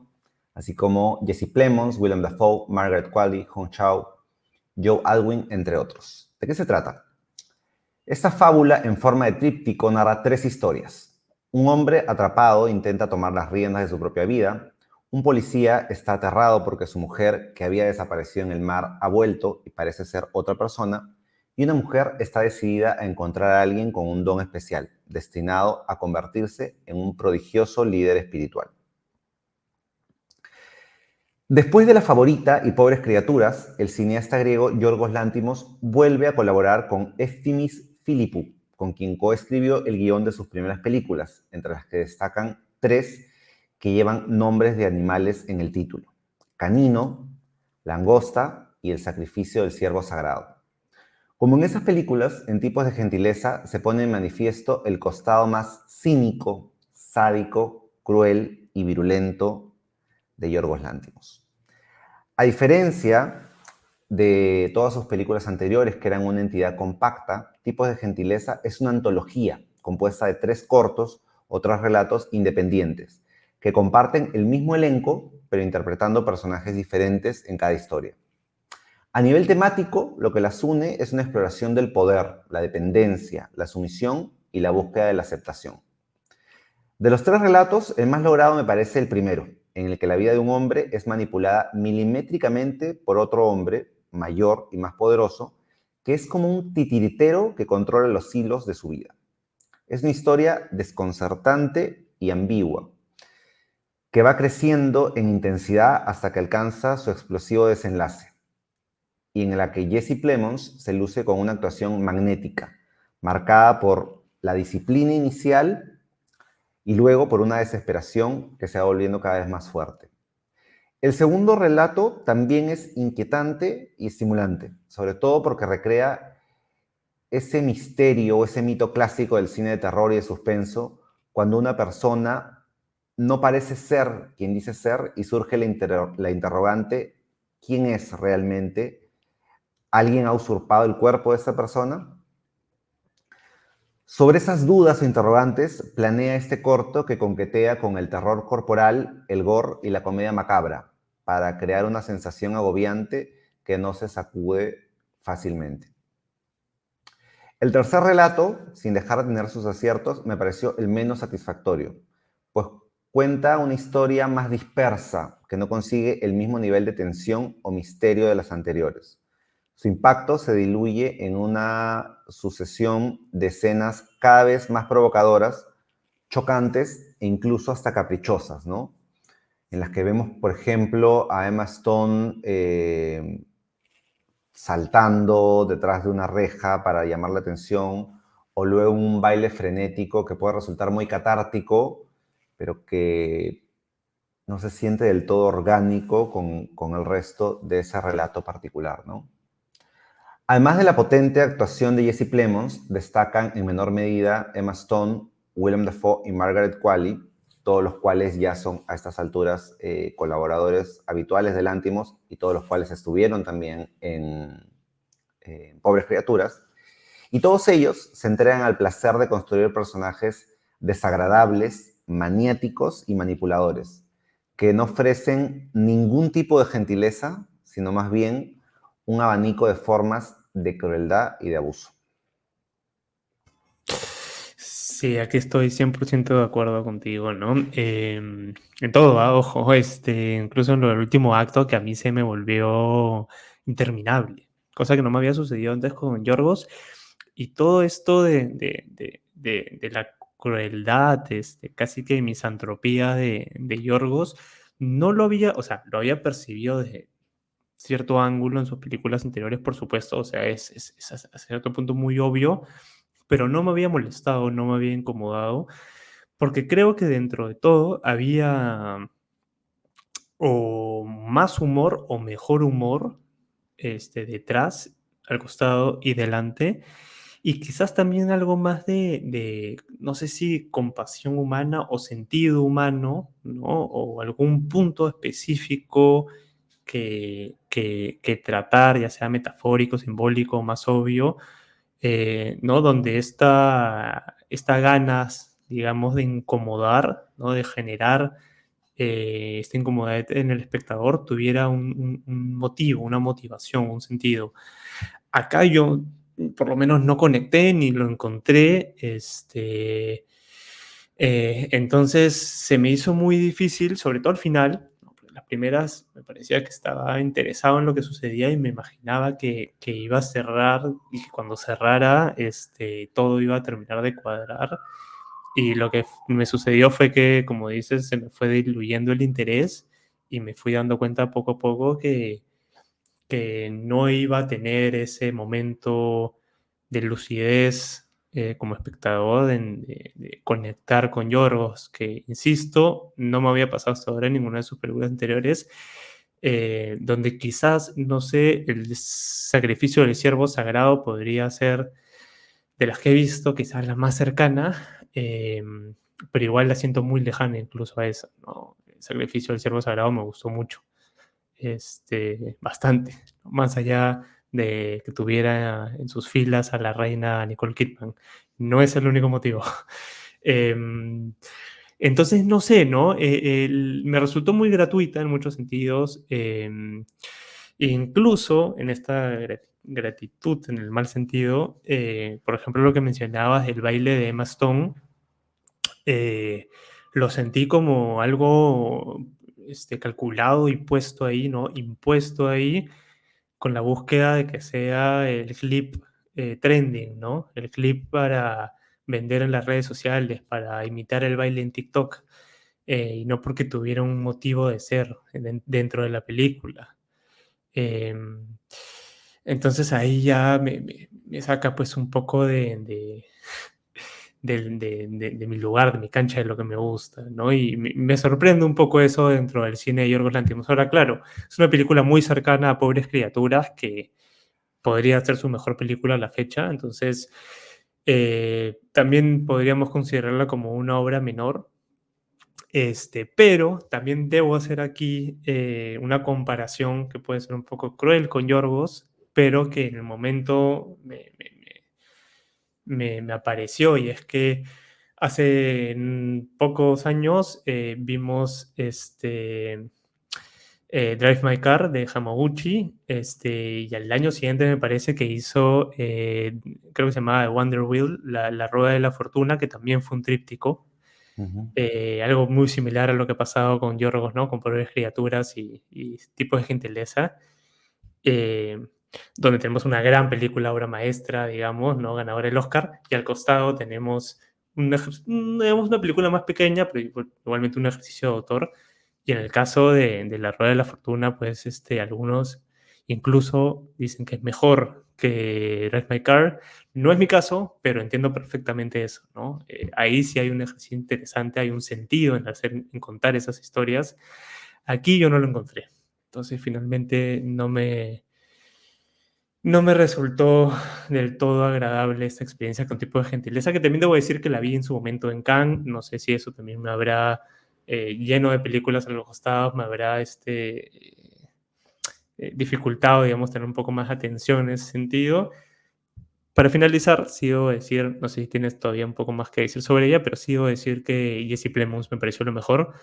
así como Jesse Plemons, Willem Dafoe, Margaret Qualley, Hong Chau, Joe Alwyn, entre otros. ¿De qué se trata? Esta fábula en forma de tríptico narra tres historias. Un hombre atrapado intenta tomar las riendas de su propia vida. Un policía está aterrado porque su mujer, que había desaparecido en el mar, ha vuelto y parece ser otra persona. Y una mujer está decidida a encontrar a alguien con un don especial, destinado a convertirse en un prodigioso líder espiritual. Después de La Favorita y Pobres Criaturas, el cineasta griego Yorgos Lanthimos vuelve a colaborar con Eftimis Philippou, con quien coescribió el guión de sus primeras películas, entre las que destacan tres que llevan nombres de animales en el título: Canino, Langosta y El sacrificio del ciervo sagrado. Como en esas películas, en Tipos de Gentileza se pone en manifiesto el costado más cínico, sádico, cruel y virulento de Yorgos Lanthimos. A diferencia de todas sus películas anteriores, que eran una entidad compacta, Tipos de Gentileza es una antología compuesta de 3 cortos o 3 relatos independientes, que comparten el mismo elenco, pero interpretando personajes diferentes en cada historia. A nivel temático, lo que las une es una exploración del poder, la dependencia, la sumisión y la búsqueda de la aceptación. De los tres relatos, el más logrado me parece el primero, en el que la vida de un hombre es manipulada milimétricamente por otro hombre, mayor y más poderoso, que es como un titiritero que controla los hilos de su vida. Es una historia desconcertante y ambigua, que va creciendo en intensidad hasta que alcanza su explosivo desenlace, y en la que Jesse Plemons se luce con una actuación magnética, marcada por la disciplina inicial y luego por una desesperación que se va volviendo cada vez más fuerte. El segundo relato también es inquietante y estimulante, sobre todo porque recrea ese misterio o ese mito clásico del cine de terror y de suspenso, cuando una persona no parece ser quien dice ser y surge la interrogante, ¿quién es realmente? ¿Alguien ha usurpado el cuerpo de esa persona? Sobre esas dudas o interrogantes, planea este corto que coquetea con el terror corporal, el gore y la comedia macabra, para crear una sensación agobiante que no se sacude fácilmente. El tercer relato, sin dejar de tener sus aciertos, me pareció el menos satisfactorio, pues cuenta una historia más dispersa que no consigue el mismo nivel de tensión o misterio de las anteriores. Su impacto se diluye en una sucesión de escenas cada vez más provocadoras, chocantes e incluso hasta caprichosas, ¿no? En las que vemos, por ejemplo, a Emma Stone saltando detrás de una reja para llamar la atención, o luego un baile frenético que puede resultar muy catártico, pero que no se siente del todo orgánico con el resto de ese relato particular, ¿no? Además de la potente actuación de Jesse Plemons, destacan en menor medida Emma Stone, Willem Dafoe y Margaret Qualley, todos los cuales ya son a estas alturas colaboradores habituales de Lanthimos y todos los cuales estuvieron también en Pobres Criaturas. Y todos ellos se entregan al placer de construir personajes desagradables, maniáticos y manipuladores, que no ofrecen ningún tipo de gentileza, sino más bien un abanico de formas de crueldad y de abuso. Sí, aquí estoy 100% de acuerdo contigo, ¿no? En todo, ojo, incluso en lo del último acto que a mí se me volvió interminable, cosa que no me había sucedido antes con Yorgos, y todo esto de la crueldad, casi que misantropía de Yorgos, no lo había, o sea, lo había percibido desde cierto ángulo en sus películas anteriores, por supuesto, o sea, es a cierto punto muy obvio, pero no me había molestado, no me había incomodado, porque creo que dentro de todo había o más humor o mejor humor detrás, al costado y delante, y quizás también algo más no sé si compasión humana o sentido humano, ¿no? O algún punto específico que tratar, ya sea metafórico, simbólico, más obvio, ¿no? Donde esta ganas, digamos, de incomodar, ¿no? De generar esta incomodidad en el espectador tuviera un motivo, una motivación, un sentido. Acá yo por lo menos no conecté ni lo encontré, entonces se me hizo muy difícil, sobre todo al final, ¿no? Porque las primeras me parecía que estaba interesado en lo que sucedía y me imaginaba que iba a cerrar y que cuando cerrara todo iba a terminar de cuadrar. Y lo que me sucedió fue que, como dices, se me fue diluyendo el interés y me fui dando cuenta poco a poco que no iba a tener ese momento de lucidez como espectador, de conectar con Yorgos, que, insisto, no me había pasado hasta ahora en ninguna de sus películas anteriores, donde quizás, no sé, el sacrificio del ciervo sagrado podría ser de las que he visto, quizás la más cercana, pero igual la siento muy lejana incluso a esa, ¿no? El sacrificio del ciervo sagrado me gustó mucho, bastante, más allá de que tuviera en sus filas a la reina Nicole Kidman. No es el único motivo. Em, Entonces, no sé, ¿no? Me resultó muy gratuita en muchos sentidos. Incluso en esta gratitud, en el mal sentido, por ejemplo, lo que mencionabas del baile de Emma Stone, eh, lo sentí como algo calculado y puesto ahí, ¿no? Impuesto ahí con la búsqueda de que sea el clip trending, ¿no? El clip para vender en las redes sociales, para imitar el baile en TikTok, y no porque tuviera un motivo de ser dentro de la película. Em, entonces ahí ya me saca pues un poco de mi lugar, de mi cancha, de lo que me gusta, ¿no? Y me sorprende un poco eso dentro del cine de Yorgos Lanthimos. Ahora, claro, es una película muy cercana a Pobres Criaturas que podría ser su mejor película a la fecha, entonces también podríamos considerarla como una obra menor, pero también debo hacer aquí una comparación que puede ser un poco cruel con Yorgos, pero que en el momento me apareció, y es que hace pocos años vimos Drive My Car de Hamaguchi, y al año siguiente me parece que hizo, creo que se llamaba The Wonder Wheel, la Rueda de la Fortuna, que también fue un tríptico, Ujú, algo muy similar a lo que ha pasado con Yorgos, ¿no? Con Pobres Criaturas y Tipos de Gentileza, eh, donde tenemos una gran película, obra maestra, digamos, ¿no? Ganadora del Oscar, y al costado tenemos digamos, una película más pequeña, pero igualmente un ejercicio de autor. Y en el caso de La Rueda de la Fortuna, pues algunos incluso dicen que es mejor que Drive My Car. No es mi caso, pero entiendo perfectamente eso, ¿no? Ahí sí hay un ejercicio interesante, hay un sentido en contar esas historias. Aquí yo no lo encontré. Entonces, finalmente no me resultó del todo agradable esta experiencia con Tipo de Gentileza, que también debo decir que la vi en su momento en Cannes. No sé si eso también me habrá lleno de películas a los costados, me habrá dificultado, digamos, tener un poco más atención en ese sentido. Para finalizar, sí debo decir, no sé si tienes todavía un poco más que decir sobre ella, pero sí debo decir que Jesse Plemons me pareció lo mejor.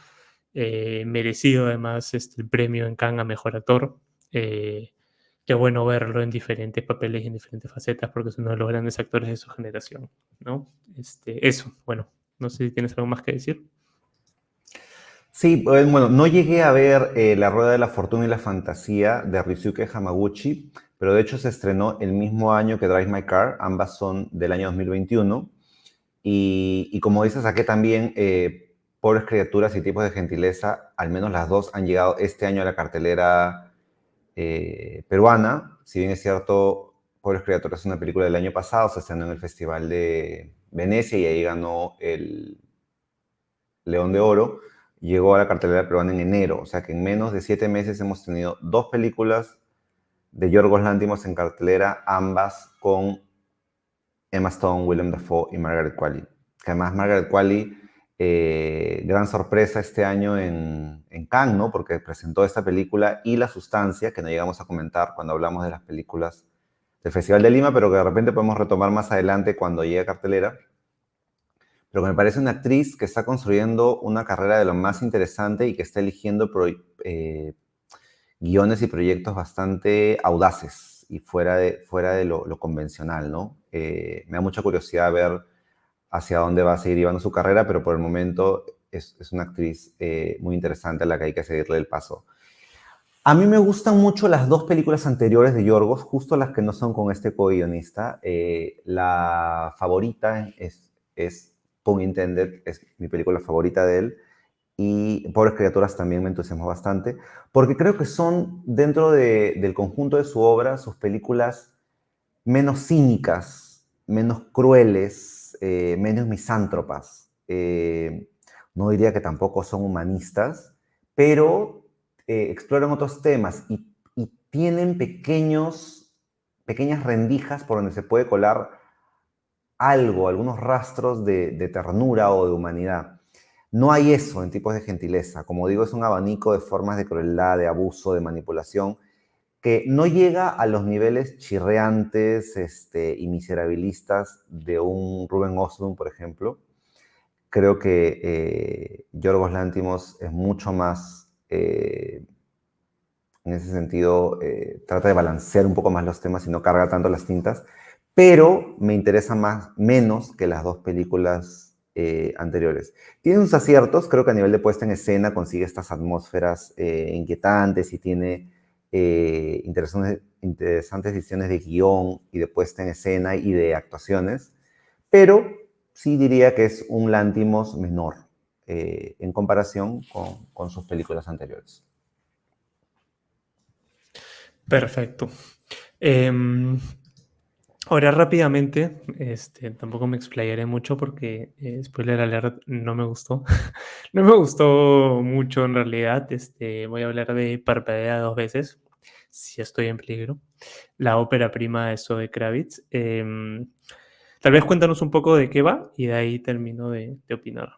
Merecido además el premio en Cannes a Mejor Actor. Eh, Qué bueno verlo en diferentes papeles y en diferentes facetas, porque es uno de los grandes actores de su generación, ¿no? Eso, bueno, no sé si tienes algo más que decir. sí, bueno, no llegué a ver La Rueda de la Fortuna y la Fantasía de Ryusuke Hamaguchi, pero de hecho se estrenó el mismo año que Drive My Car, ambas son del año 2021. Y como dices, saqué también Pobres Criaturas y Tipos de Gentileza, al menos las dos han llegado este año a la cartelera peruana. Si bien es cierto, Pobres Criaturas es una película del año pasado, se estrenó en el Festival de Venecia y ahí ganó el León de Oro, llegó a la cartelera peruana en enero. O sea que en menos de 7 meses hemos tenido dos películas de Yorgos Lanthimos en cartelera, ambas con Emma Stone, Willem Dafoe y Margaret Qualley. Que además Margaret Qualley, gran sorpresa este año en Cannes, ¿no? Porque presentó esta película y La Sustancia, que no llegamos a comentar cuando hablamos de las películas del Festival de Lima, pero que de repente podemos retomar más adelante cuando llegue a cartelera. Pero que me parece una actriz que está construyendo una carrera de lo más interesante y que está eligiendo guiones y proyectos bastante audaces y fuera de lo convencional, ¿no? Me da mucha curiosidad ver hacia dónde va a seguir llevando su carrera, pero por el momento es una actriz muy interesante a la que hay que seguirle el paso. A mí me gustan mucho las dos películas anteriores de Yorgos, justo las que no son con este co-guionista. La favorita es Pun Intended, es mi película favorita de él, y Pobres Criaturas también me entusiasmó bastante, porque creo que son, dentro del conjunto de su obra, sus películas menos cínicas, menos crueles, menos misántropas. No diría que tampoco son humanistas, pero exploran otros temas y tienen pequeñas rendijas por donde se puede colar algo, algunos rastros de ternura o de humanidad. No hay eso en Tipos de Gentileza. Como digo, es un abanico de formas de crueldad, de abuso, de manipulación, que no llega a los niveles chirreantes y miserabilistas de un Ruben Östlund, por ejemplo, Creo que Yorgos Lanthimos es mucho más, en ese sentido, trata de balancear un poco más los temas y no carga tanto las tintas, pero me interesa menos que las dos películas anteriores. Tiene sus aciertos, creo que a nivel de puesta en escena consigue estas atmósferas inquietantes y tiene interesantes decisiones de guión y de puesta en escena y de actuaciones, pero sí diría que es un Lanthimos menor en comparación con sus películas anteriores. Perfecto. Em, Ahora rápidamente, tampoco me explayaré mucho porque, spoiler alert, no me gustó. No me gustó mucho en realidad. Voy a hablar de Parpadea dos veces, si estoy en peligro. La ópera prima de Zoe Kravitz. Tal vez cuéntanos un poco de qué va y de ahí termino de opinar.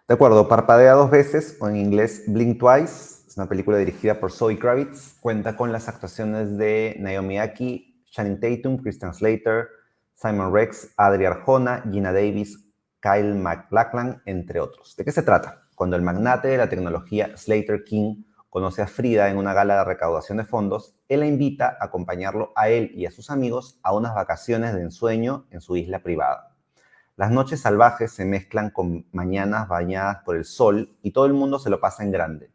De acuerdo, Parpadea dos veces, o en inglés Blink Twice, es una película dirigida por Zoe Kravitz, cuenta con las actuaciones de Naomi Ackie, Channing Tatum, Christian Slater, Simon Rex, Adria Arjona, Gina Davis, Kyle MacLachlan, entre otros. ¿De qué se trata? Cuando el magnate de la tecnología Slater King conoce a Frida en una gala de recaudación de fondos, él la invita a acompañarlo a él y a sus amigos a unas vacaciones de ensueño en su isla privada. Las noches salvajes se mezclan con mañanas bañadas por el sol y todo el mundo se lo pasa en grande.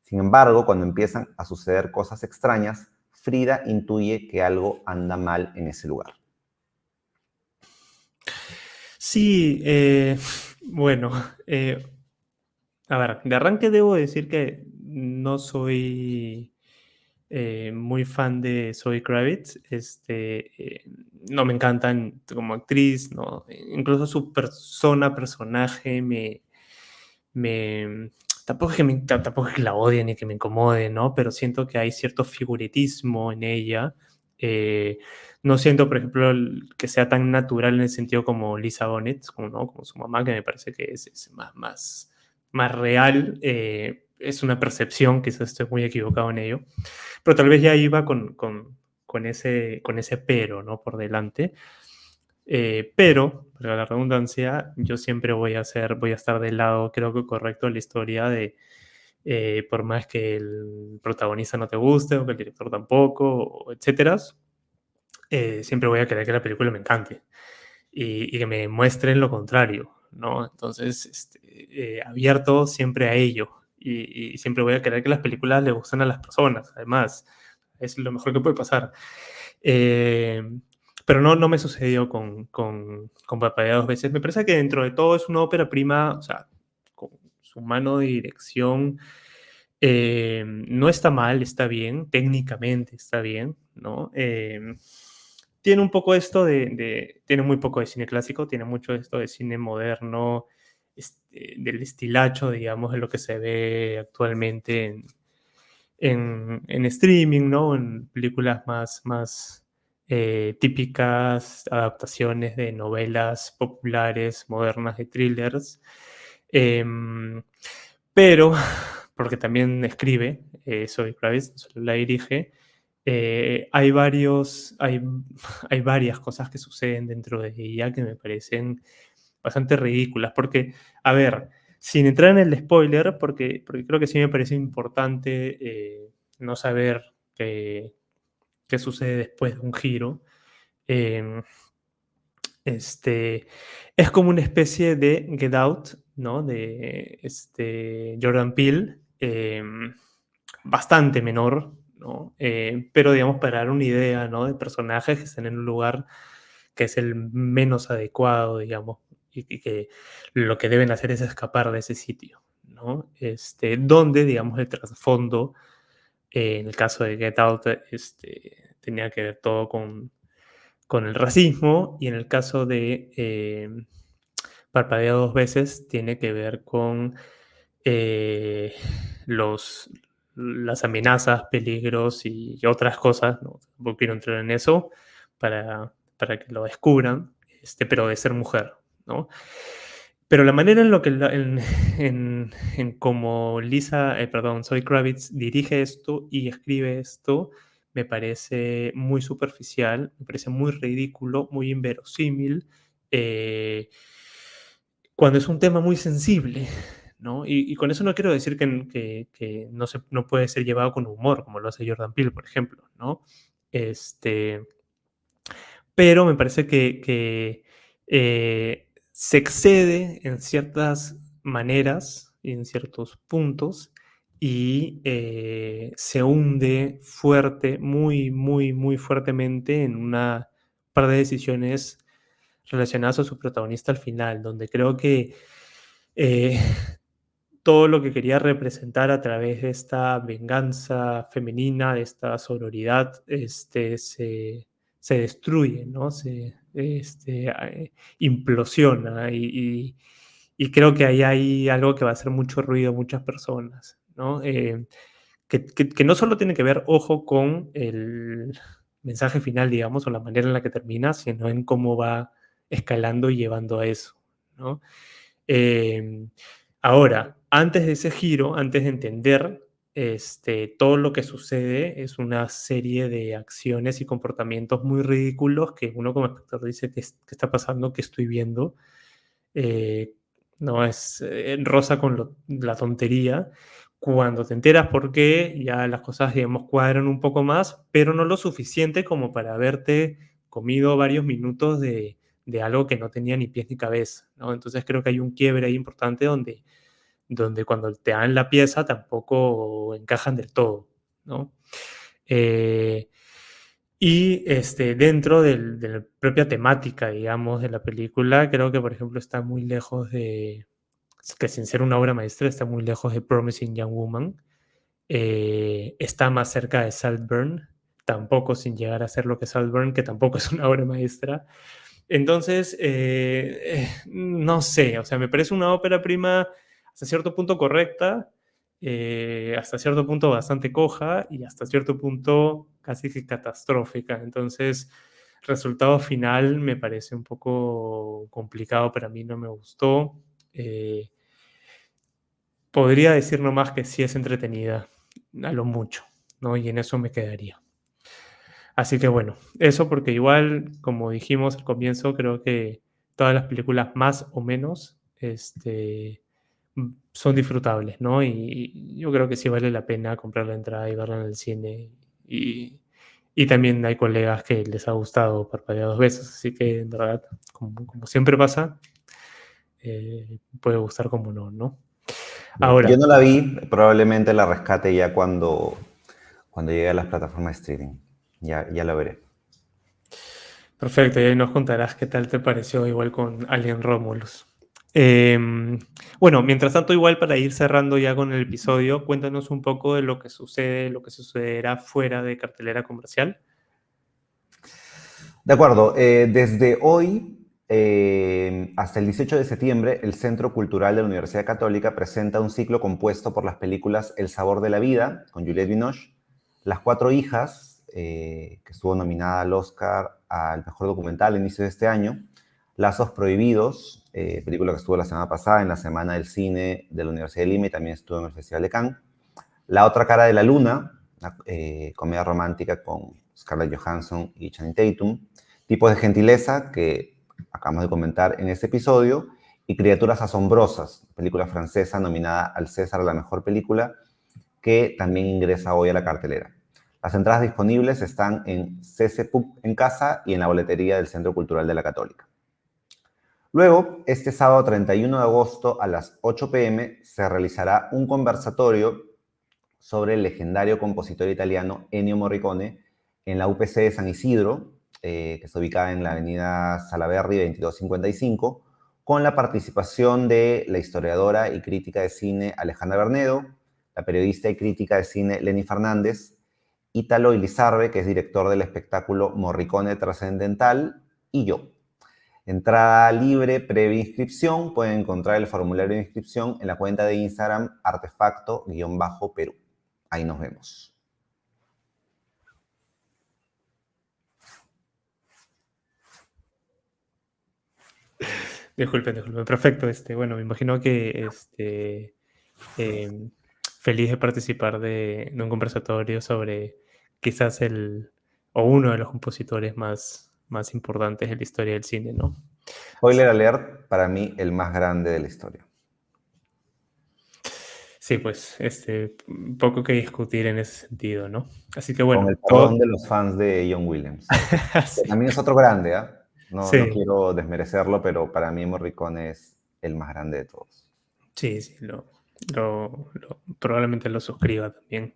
Sin embargo, cuando empiezan a suceder cosas extrañas, Frida intuye que algo anda mal en ese lugar. Sí, bueno, eh, a ver, de arranque debo decir que no soy muy fan de Zoe Kravitz. No me encantan como actriz, ¿no? Incluso su personaje me tampoco es que tampoco es que la odie ni que me incomode, ¿no? Pero siento que hay cierto figuritismo en ella. Eh, no siento, por ejemplo, que sea tan natural en el sentido como Lisa Bonet, como, ¿no? Como su mamá, que me parece que es más real. Es una percepción, quizás estoy muy equivocado en ello, pero tal vez ya iba con ese pero, ¿no? Por delante. Pero, para la redundancia, yo siempre voy a estar del lado, creo que correcto, de la historia de, por más que el protagonista no te guste o que el director tampoco, o etcétera, siempre voy a querer que la película me encante y que me muestren lo contrario, ¿no? Entonces, abierto siempre a ello y siempre voy a querer que las películas le gusten a las personas, además, es lo mejor que puede pasar. Eh, pero no me sucedió con Papaya dos veces. Me parece que dentro de todo es una ópera prima, o sea, con su mano de dirección no está mal, está bien, técnicamente está bien, ¿no? Tiene un poco esto tiene muy poco de cine clásico, tiene mucho esto de cine moderno, del estilacho, digamos, de lo que se ve actualmente en streaming, ¿no? En películas más típicas, adaptaciones de novelas populares, modernas, de thrillers. Em, pero, porque también escribe, Zoe Kravitz, no solo la dirige, hay varias cosas que suceden dentro de ella que me parecen bastante ridículas. Porque, a ver, sin entrar en el spoiler, porque creo que sí me parece importante no saber qué sucede después de un giro. em, es como una especie de Get Out, ¿no? De Jordan Peele, bastante menor, ¿no? Pero digamos, para dar una idea, ¿no? De personajes que están en un lugar que es el menos adecuado, digamos, y que lo que deben hacer es escapar de ese sitio, ¿no? Donde, digamos, el trasfondo, en el caso de Get Out, tenía que ver todo con el racismo, y en el caso de Parpadea dos veces tiene que ver con eh, los, las amenazas, peligros y otras cosas. No, tampoco quiero entrar en eso para que lo descubran, pero de ser mujer, ¿no? Pero la manera en lo que en cómo perdón, Zoe Kravitz dirige esto y escribe esto, me parece muy superficial, me parece muy ridículo, muy inverosímil. eh, cuando es un tema muy sensible, ¿no? Y con eso no quiero decir que no puede ser llevado con humor, como lo hace Jordan Peele, por ejemplo, ¿no? Este, pero me parece que se excede en ciertas maneras y en ciertos puntos y se hunde fuerte, muy, muy, muy fuertemente en una par de decisiones relacionadas a su protagonista al final, donde creo que eh, todo lo que quería representar a través de esta venganza femenina, de esta sororidad, se destruye, ¿no? Implosiona y creo que ahí hay algo que va a hacer mucho ruido a muchas personas, ¿no? Que no solo tiene que ver, ojo, con el mensaje final, digamos, o la manera en la que termina, sino en cómo va escalando y llevando a eso, ¿no? Eh, Ahora, antes de ese giro, antes de entender todo lo que sucede, es una serie de acciones y comportamientos muy ridículos que uno como espectador dice, ¿qué está pasando? ¿Qué estoy viendo? Eh, no es rosa con la tontería. Cuando te enteras por qué, ya las cosas, digamos, cuadran un poco más, pero no lo suficiente como para haberte comido varios minutos de algo que no tenía ni pies ni cabeza, ¿no? Entonces creo que hay un quiebre ahí importante donde cuando te dan la pieza tampoco encajan del todo, ¿no? Eh, dentro de la propia temática, digamos, de la película, creo que, por ejemplo, está muy lejos que sin ser una obra maestra, está muy lejos de Promising Young Woman. Está más cerca de Saltburn, tampoco sin llegar a ser lo que es Saltburn, que tampoco es una obra maestra. Entonces, no sé, o sea, me parece una ópera prima hasta cierto punto correcta, hasta cierto punto bastante coja y hasta cierto punto casi que catastrófica. Entonces, el resultado final me parece un poco complicado, para mí no me gustó. Eh, Podría decir nomás que sí es entretenida, a lo mucho, ¿no? Y en eso me quedaría. Así que bueno, eso porque igual, como dijimos al comienzo, creo que todas las películas más o menos son disfrutables, ¿no? Y yo creo que sí vale la pena comprar la entrada y verla en el cine. Y, y también hay colegas que les ha gustado parpadear dos veces, así que en verdad, como siempre pasa, puede gustar como no, ¿no? Yo Ahora, no la vi, probablemente la rescate ya cuando llegue a las plataformas de streaming. Ya la veré. perfecto, y ahí nos contarás qué tal te pareció igual con Alien Romulus. Bueno, mientras tanto, igual para ir cerrando ya con el episodio, cuéntanos un poco de lo que sucede, lo que sucederá fuera de cartelera comercial. De acuerdo, desde hoy hasta el 18 de septiembre, el Centro Cultural de la Universidad Católica presenta un ciclo compuesto por las películas El sabor de la vida, con Juliette Binoche, Las cuatro hijas, que estuvo nominada al Oscar al mejor documental a inicio de este año, Lazos Prohibidos, película que estuvo la semana pasada en la Semana del Cine de la Universidad de Lima y también estuvo en el Festival de Cannes, La otra cara de la luna, una comedia romántica con Scarlett Johansson y Channing Tatum, Tipos de gentileza, que acabamos de comentar en este episodio, y Criaturas asombrosas, película francesa nominada al César a la mejor película, que también ingresa hoy a la cartelera. Las entradas disponibles están en CC Pub en casa y en la boletería del Centro Cultural de la Católica. Luego, este sábado 31 de agosto a las 8 p.m. se realizará un conversatorio sobre el legendario compositor italiano Ennio Morricone en la UPC de San Isidro, que está ubicada en la avenida Salaberry 2255, con la participación de la historiadora y crítica de cine Alejandra Bernedo, la periodista y crítica de cine Lenny Fernández, Ítalo Ilizarbe, que es director del espectáculo Morricone Trascendental, y yo. Entrada libre, previa inscripción. Pueden encontrar el formulario de inscripción en la cuenta de Instagram artefacto-perú. Ahí nos vemos. Disculpen, perfecto. Bueno, me imagino que feliz de participar de un conversatorio sobre quizás o uno de los compositores más importantes de la historia del cine, ¿no? Spoiler alert, para mí el más grande de la historia. Sí, pues, poco que discutir en ese sentido, ¿no? Así que Con el bueno, perdón de los fans de John Williams. Que sí, también es otro grande, ¿ah? No sí, quiero desmerecerlo, pero para mí Morricone es el más grande de todos. sí, sí, probablemente lo suscriba también.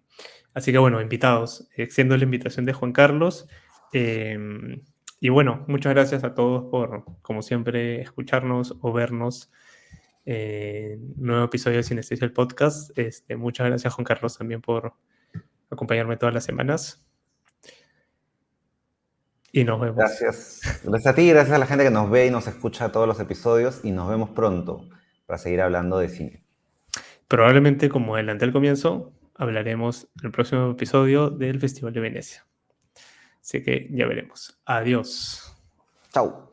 Así que bueno, invitados, extiendo la invitación de Juan Carlos. Y bueno, muchas gracias a todos por, como siempre, escucharnos o vernos en un nuevo episodio de Sinestesia el Podcast. Muchas gracias, Juan Carlos, también por acompañarme todas las semanas. Y nos vemos. Gracias. Gracias a ti, gracias a la gente que nos ve y nos escucha todos los episodios y nos vemos pronto para seguir hablando de cine. Probablemente, como adelanté al comienzo, hablaremos en el próximo episodio del Festival de Venecia. Así que ya veremos. Adiós. Chau.